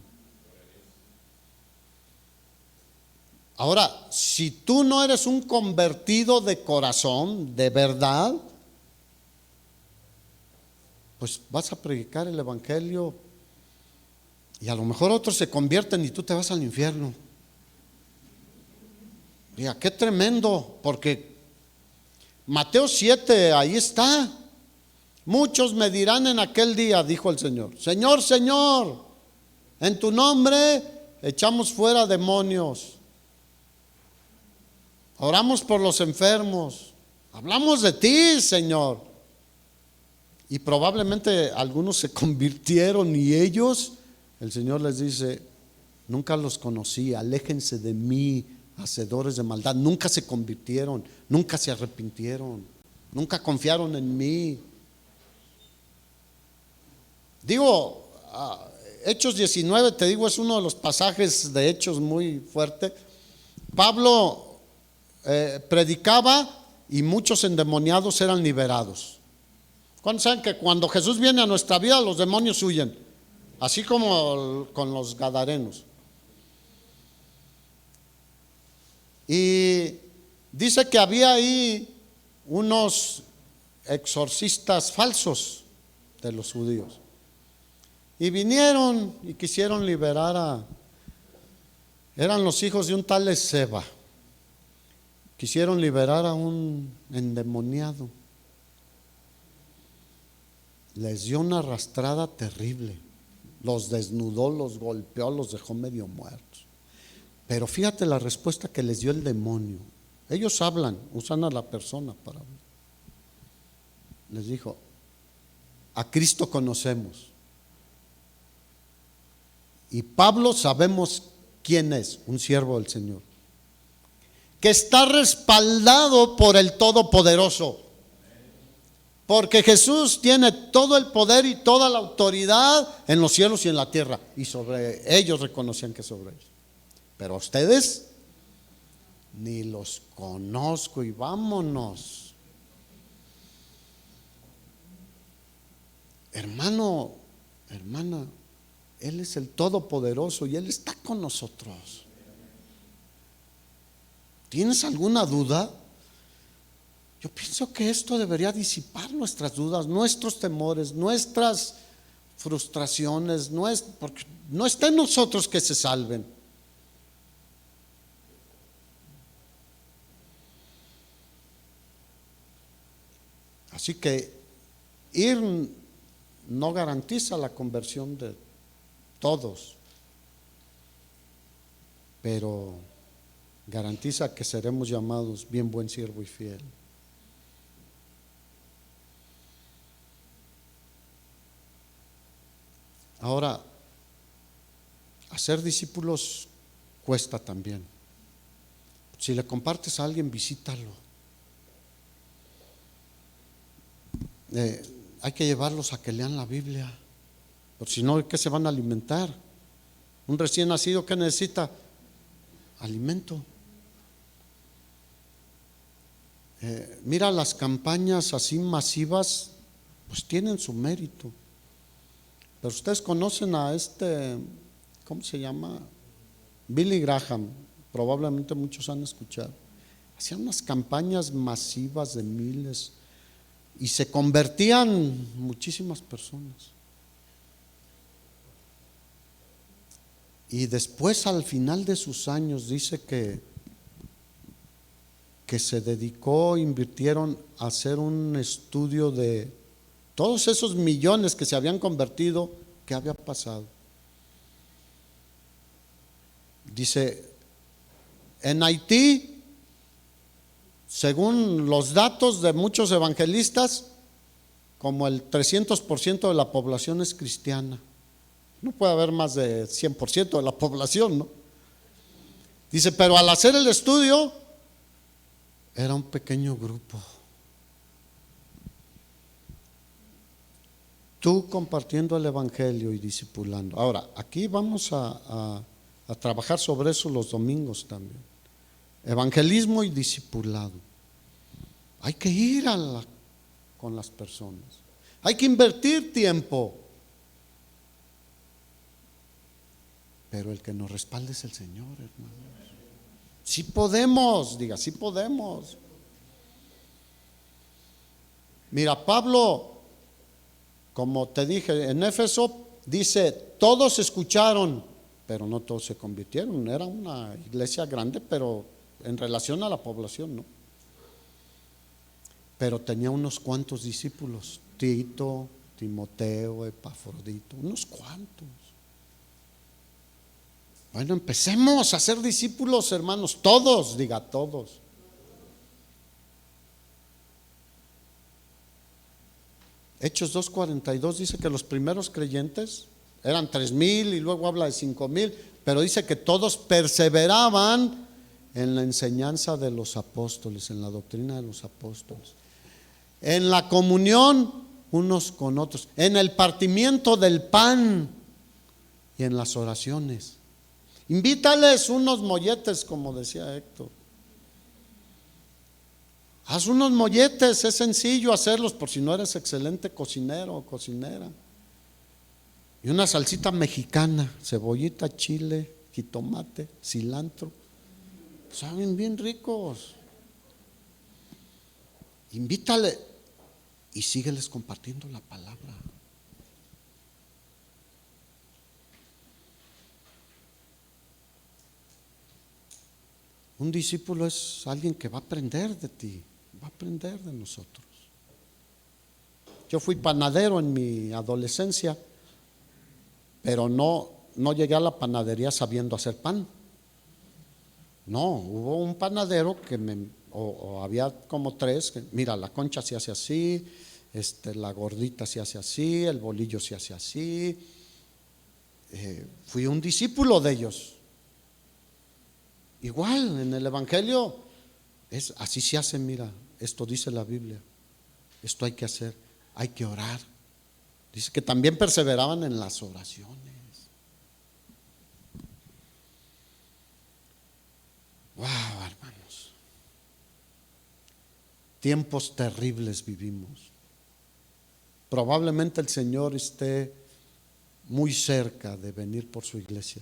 Ahora, si tú no eres un convertido de corazón, de verdad, pues vas a predicar el evangelio y a lo mejor otros se convierten y tú te vas al infierno. Mira, qué tremendo, porque Mateo 7, ahí está. Muchos me dirán en aquel día, dijo el Señor, Señor, Señor, en tu nombre echamos fuera demonios, oramos por los enfermos, hablamos de ti, Señor. Y probablemente algunos se convirtieron y ellos, el Señor les dice, nunca los conocí, aléjense de mí, hacedores de maldad. Nunca se convirtieron, nunca se arrepintieron, nunca confiaron en mí. Digo, Hechos 19, te digo, es uno de los pasajes de Hechos muy fuerte. Pablo predicaba y muchos endemoniados eran liberados. ¿Cuántos saben que cuando Jesús viene a nuestra vida los demonios huyen? Así como con los gadarenos. Y dice que había ahí unos exorcistas falsos de los judíos. Y vinieron y quisieron liberar eran los hijos de un tal Esceva. Quisieron liberar a un endemoniado. Les dio una arrastrada terrible. Los desnudó, los golpeó, los dejó medio muertos. Pero fíjate la respuesta que les dio el demonio. Ellos hablan, usan a la persona para hablar. Les dijo, a Cristo conocemos. Y Pablo sabemos quién es, un siervo del Señor, que está respaldado por el Todopoderoso. Porque Jesús tiene todo el poder y toda la autoridad en los cielos y en la tierra. Y sobre ellos reconocían que sobre ellos. Pero a ustedes ni los conozco y vámonos. Hermano, hermana, Él es el Todopoderoso y Él está con nosotros. ¿Tienes alguna duda? Yo pienso que esto debería disipar nuestras dudas, nuestros temores, nuestras frustraciones, porque no está en nosotros que se salven. Así que ir no garantiza la conversión de todos, pero garantiza que seremos llamados bien, buen siervo y fiel. Ahora, hacer discípulos cuesta también. Si le compartes a alguien, visítalo. Hay que llevarlos a que lean la Biblia, porque si no, ¿qué se van a alimentar? Un recién nacido, ¿qué necesita? Alimento. Mira, las campañas así masivas, pues tienen su mérito. Pero ustedes conocen a ¿cómo se llama? Billy Graham, probablemente muchos han escuchado. Hacía unas campañas masivas de miles y se convertían muchísimas personas. Y después, al final de sus años, dice que se invirtieron a hacer un estudio de todos esos millones que se habían convertido, ¿qué había pasado? Dice, en Haití, según los datos de muchos evangelistas, como el 300% de la población es cristiana. No puede haber más de 100% de la población, ¿no? Dice, pero al hacer el estudio, era un pequeño grupo. Tú compartiendo el evangelio y discipulando. Ahora, aquí vamos a trabajar sobre eso los domingos también. Evangelismo y discipulado. Hay que ir con las personas. Hay que invertir tiempo. Pero el que nos respalde es el Señor, hermanos. Sí podemos, diga, sí podemos. Mira, Pablo, como te dije, en Éfeso dice, todos escucharon, pero no todos se convirtieron. Era una iglesia grande, pero en relación a la población, ¿no? Pero tenía unos cuantos discípulos, Tito, Timoteo, Epafrodito, unos cuantos. Bueno, empecemos a ser discípulos, hermanos, todos, diga todos. Hechos 2:42 dice que los primeros creyentes eran 3,000 y luego habla de 5,000, pero dice que todos perseveraban en la enseñanza de los apóstoles, en la doctrina de los apóstoles, en la comunión unos con otros, en el partimiento del pan y en las oraciones. Invítales unos molletes, como decía Héctor. Haz unos molletes, es sencillo hacerlos por si no eres excelente cocinero o cocinera. Y una salsita mexicana, cebollita, chile, jitomate, cilantro. Saben bien ricos. Invítale y sígueles compartiendo la palabra. Un discípulo es alguien que va a aprender de ti, va a aprender de nosotros. Yo fui panadero en mi adolescencia, pero no llegué a la panadería sabiendo hacer pan. No, hubo un panadero que o había como tres, que, mira, la concha se hace así, la gordita se hace así, el bolillo se hace así. Fui un discípulo de ellos. Igual en el evangelio así se hace, mira, esto dice la Biblia, esto hay que hacer, hay que orar. Dice que también perseveraban en las oraciones. Wow, hermanos, tiempos terribles vivimos. Probablemente el Señor esté muy cerca de venir por su iglesia.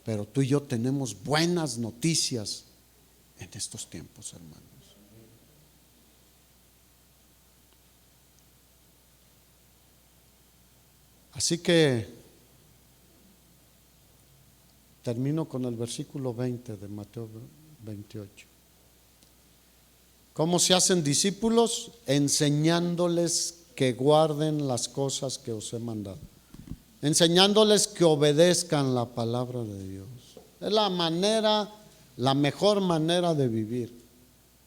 Pero tú y yo tenemos buenas noticias en estos tiempos, hermanos. Así que termino con el versículo 20 de Mateo 28. ¿Cómo se hacen discípulos? Enseñándoles que guarden las cosas que os he mandado, enseñándoles que obedezcan la palabra de Dios. Es la mejor manera de vivir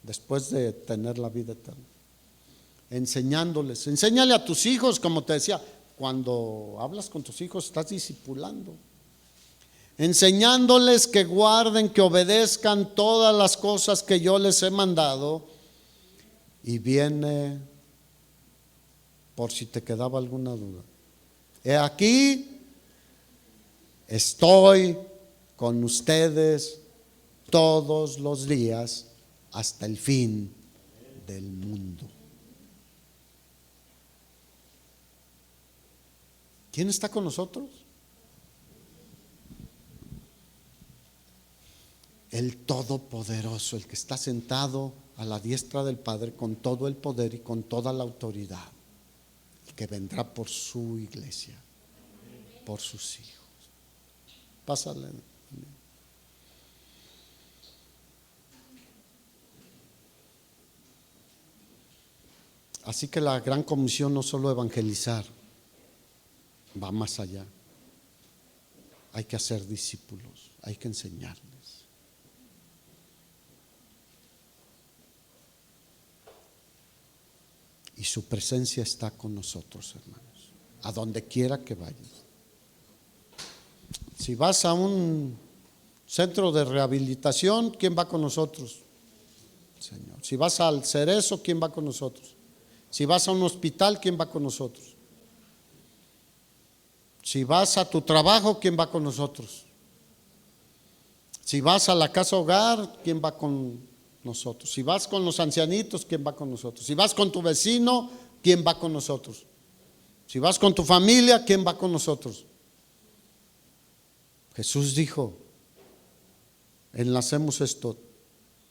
después de tener la vida eterna. Enseñándoles, enséñale a tus hijos, como te decía, cuando hablas con tus hijos estás discipulando. Enseñándoles que guarden, que obedezcan todas las cosas que yo les he mandado. Y viene, por si te quedaba alguna duda, he aquí, estoy con ustedes todos los días hasta el fin del mundo. ¿Quién está con nosotros? El Todopoderoso, el que está sentado a la diestra del Padre con todo el poder y con toda la autoridad, el que vendrá por su iglesia, por sus hijos. Pásale. Así que la gran comisión no solo evangelizar, va más allá. Hay que hacer discípulos, hay que enseñarles. Y su presencia está con nosotros, hermanos, a donde quiera que vayas. Si vas a un centro de rehabilitación, ¿quién va con nosotros? Señor. Si vas al Cerezo, ¿quién va con nosotros? Si vas a un hospital, ¿quién va con nosotros? Si vas a tu trabajo, ¿quién va con nosotros? Si vas a la casa hogar, ¿quién va con nosotros? Si vas con los ancianitos, ¿quién va con nosotros? Si vas con tu vecino, ¿quién va con nosotros? Si vas con tu familia, ¿quién va con nosotros? Jesús dijo, enlacemos esto,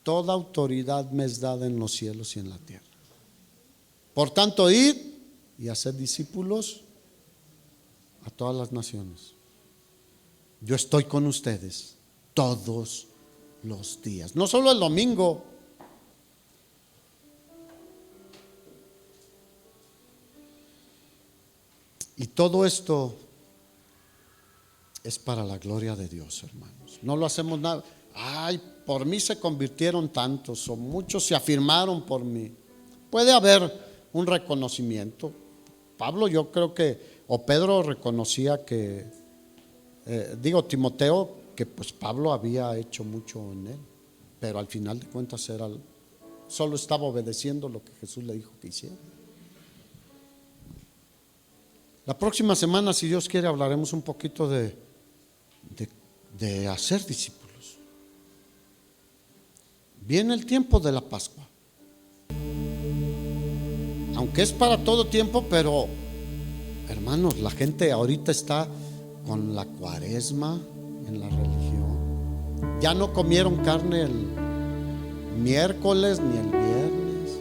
toda autoridad me es dada en los cielos y en la tierra. Por tanto, id y haced discípulos a todas las naciones. Yo estoy con ustedes todos los días, no solo el domingo. Y todo esto es para la gloria de Dios, hermanos. No lo hacemos nada. Ay, por mí se convirtieron tantos, o muchos se afirmaron por mí. Puede haber un reconocimiento. Pablo, yo creo que, o Pedro reconocía que, Timoteo, que pues Pablo había hecho mucho en él, pero al final de cuentas solo estaba obedeciendo lo que Jesús le dijo que hiciera. La próxima semana, si Dios quiere, hablaremos un poquito de hacer discípulos. Viene el tiempo de la Pascua, aunque es para todo tiempo, pero hermanos, la gente ahorita está con la cuaresma en la religión. Ya no comieron carne el miércoles ni el viernes,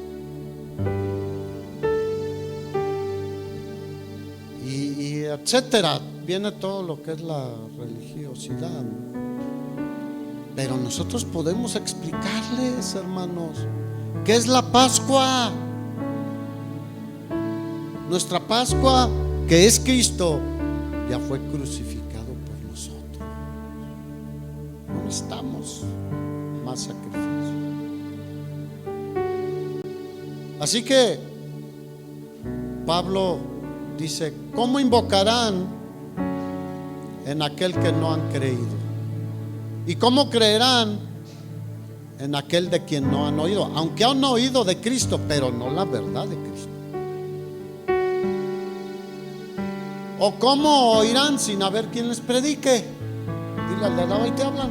y etcétera. Viene todo lo que es la religiosidad. Pero nosotros podemos explicarles, hermanos, ¿qué es la Pascua? Nuestra Pascua, que es Cristo, ya fue crucificado por nosotros. No necesitamos más sacrificio. Así que Pablo dice, ¿cómo invocarán en aquel que no han creído? ¿Y cómo creerán en aquel de quien no han oído? Aunque han oído de Cristo, pero no la verdad de Cristo. ¿O cómo oirán sin haber quien les predique? Dile al de al lado, ahí te hablan.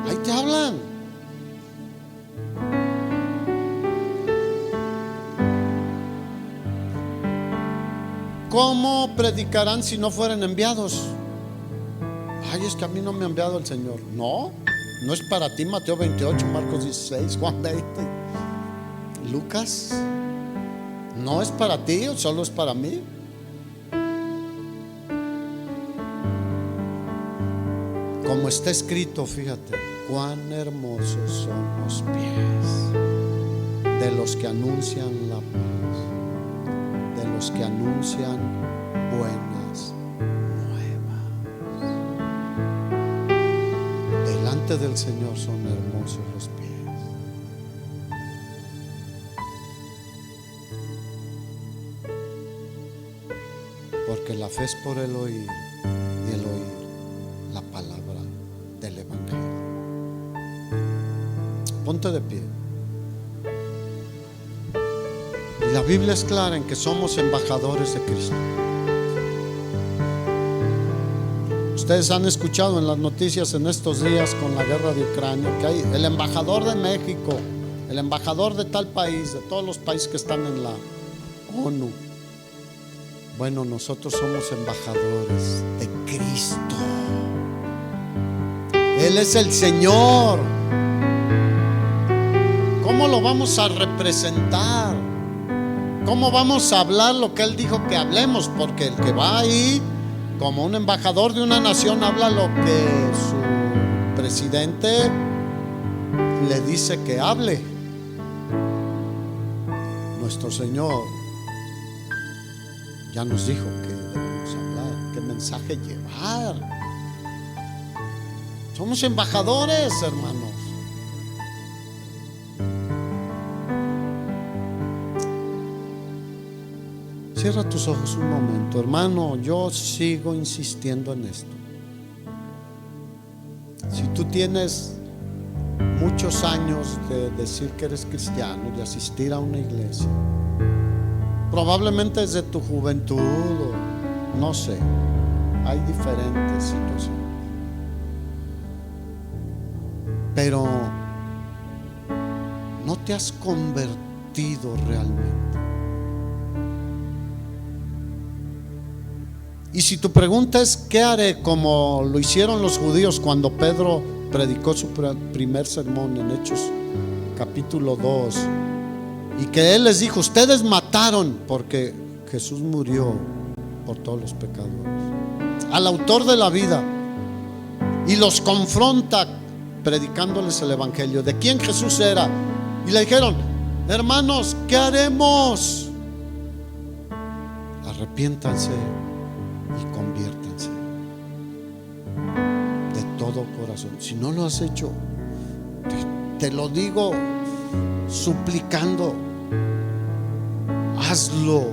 Ahí te hablan. ¿Cómo predicarán si no fueren enviados? Ay, es que a mí no me ha enviado el Señor. No, no es para ti. Mateo 28, Marcos 16, Juan 20, Lucas. No es para ti, solo es para mí. como está escrito, fíjate, cuán hermosos son los pies de los que anuncian la paz, de los que anuncian buenas nuevas. Delante del Señor son hermosos los pies. Porque la fe es por el oír y el oír la palabra del Evangelio. Ponte de pie. Y la Biblia es clara en que somos embajadores de Cristo. Ustedes han escuchado en las noticias en estos días con la guerra de Ucrania que hay el embajador de México, el embajador de tal país, de todos los países que están en la ONU. Bueno, nosotros somos embajadores de Cristo. Él es el Señor. ¿Cómo lo vamos a representar? ¿Cómo vamos a hablar lo que Él dijo que hablemos? Porque el que va ahí como un embajador de una nación habla lo que su presidente le dice que hable. Nuestro Señor ya nos dijo que debemos hablar, qué mensaje llevar. Somos embajadores, hermanos. Cierra tus ojos un momento, hermano. Yo sigo insistiendo en esto. Si tú tienes muchos años de decir que eres cristiano, de asistir a una iglesia, probablemente desde tu juventud, o no sé, hay diferentes situaciones. Pero no te has convertido realmente. Y si tu pregunta es ¿qué haré? Como lo hicieron los judíos cuando Pedro predicó su primer sermón en Hechos capítulo 2, y que él les dijo: ustedes mataron, porque Jesús murió por todos los pecadores, al autor de la vida, y los confronta predicándoles el evangelio de quién Jesús era, y le dijeron: hermanos, ¿qué haremos? Arrepiéntanse y conviértanse de todo corazón. Si no lo has hecho, te lo digo suplicando, hazlo.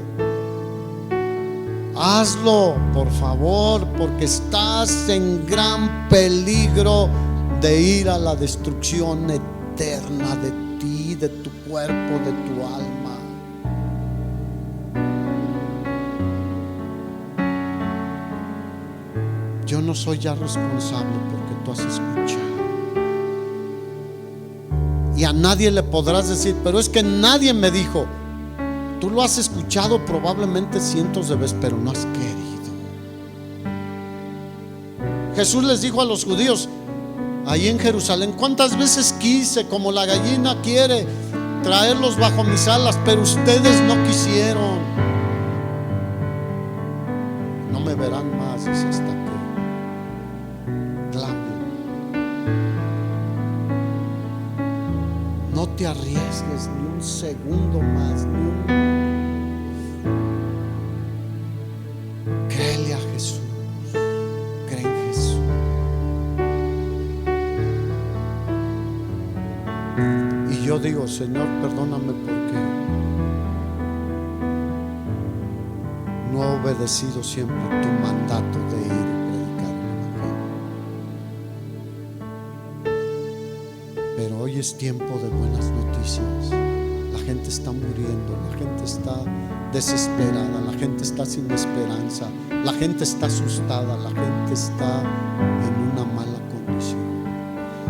Hazlo, por favor, porque estás en gran peligro de ir a la destrucción eterna de ti, de tu cuerpo, de tu alma. Yo no soy ya responsable porque tú has escuchado. Y a nadie le podrás decir: pero es que nadie me dijo. Tú lo has escuchado probablemente cientos de veces, pero no has querido. Jesús les dijo a los judíos ahí en Jerusalén: ¿cuántas veces quise, como la gallina quiere, traerlos bajo mis alas, pero ustedes no quisieron? No me verán más, dice, hasta que clamen. No te arriesgues ni un segundo más, ni un... Créele a Jesús, cree en Jesús. Y yo digo: Señor, perdóname porque no he obedecido siempre tu mandato de ir y predicar el Evangelio. Pero hoy es tiempo de buenas noticias. La gente está muriendo, la gente está desesperada, la gente está sin esperanza, la gente está asustada, la gente está en una mala condición,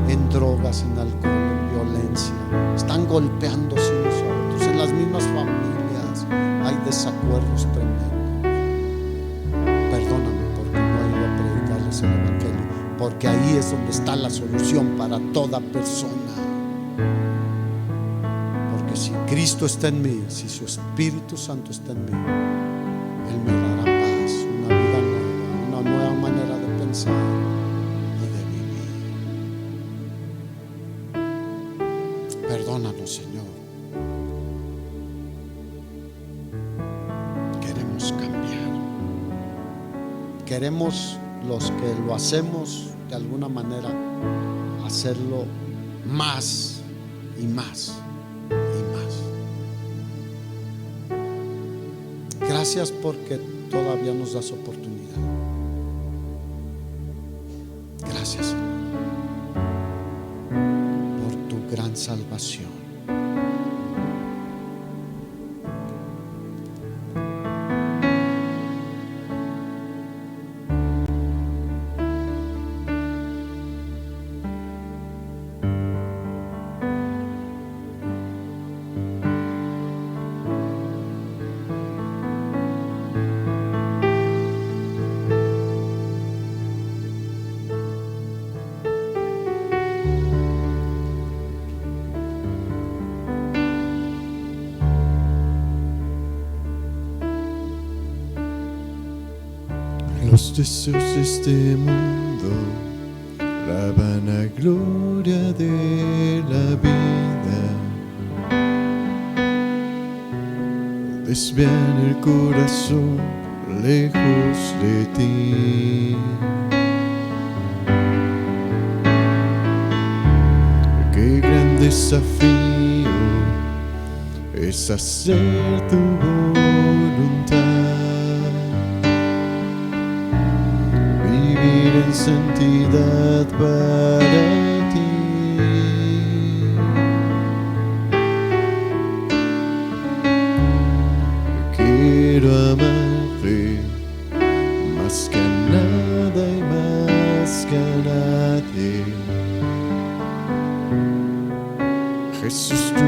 en drogas, en alcohol, en violencia. Están golpeándose unos a otros. En las mismas familias hay desacuerdos tremendos. Perdóname porque no he ido a predicarles el Evangelio, porque ahí es donde está la solución para toda persona. Porque si Cristo está en mí, si su Espíritu Santo está en mí, Él me dará paz, una vida nueva, una nueva manera de pensar y de vivir. queremos los que lo hacemos de alguna manera hacerlo más y más y más. Gracias porque todavía nos das oportunidad. Gracias, Señor, por tu gran salvación. Los deseos de este mundo, la vanagloria de la vida, desvían el corazón lejos de ti. Qué gran desafío es hacer tu voluntad. Vivir en santidad para ti. Quiero amarte más que a nada y más que a nadie. Jesús, tú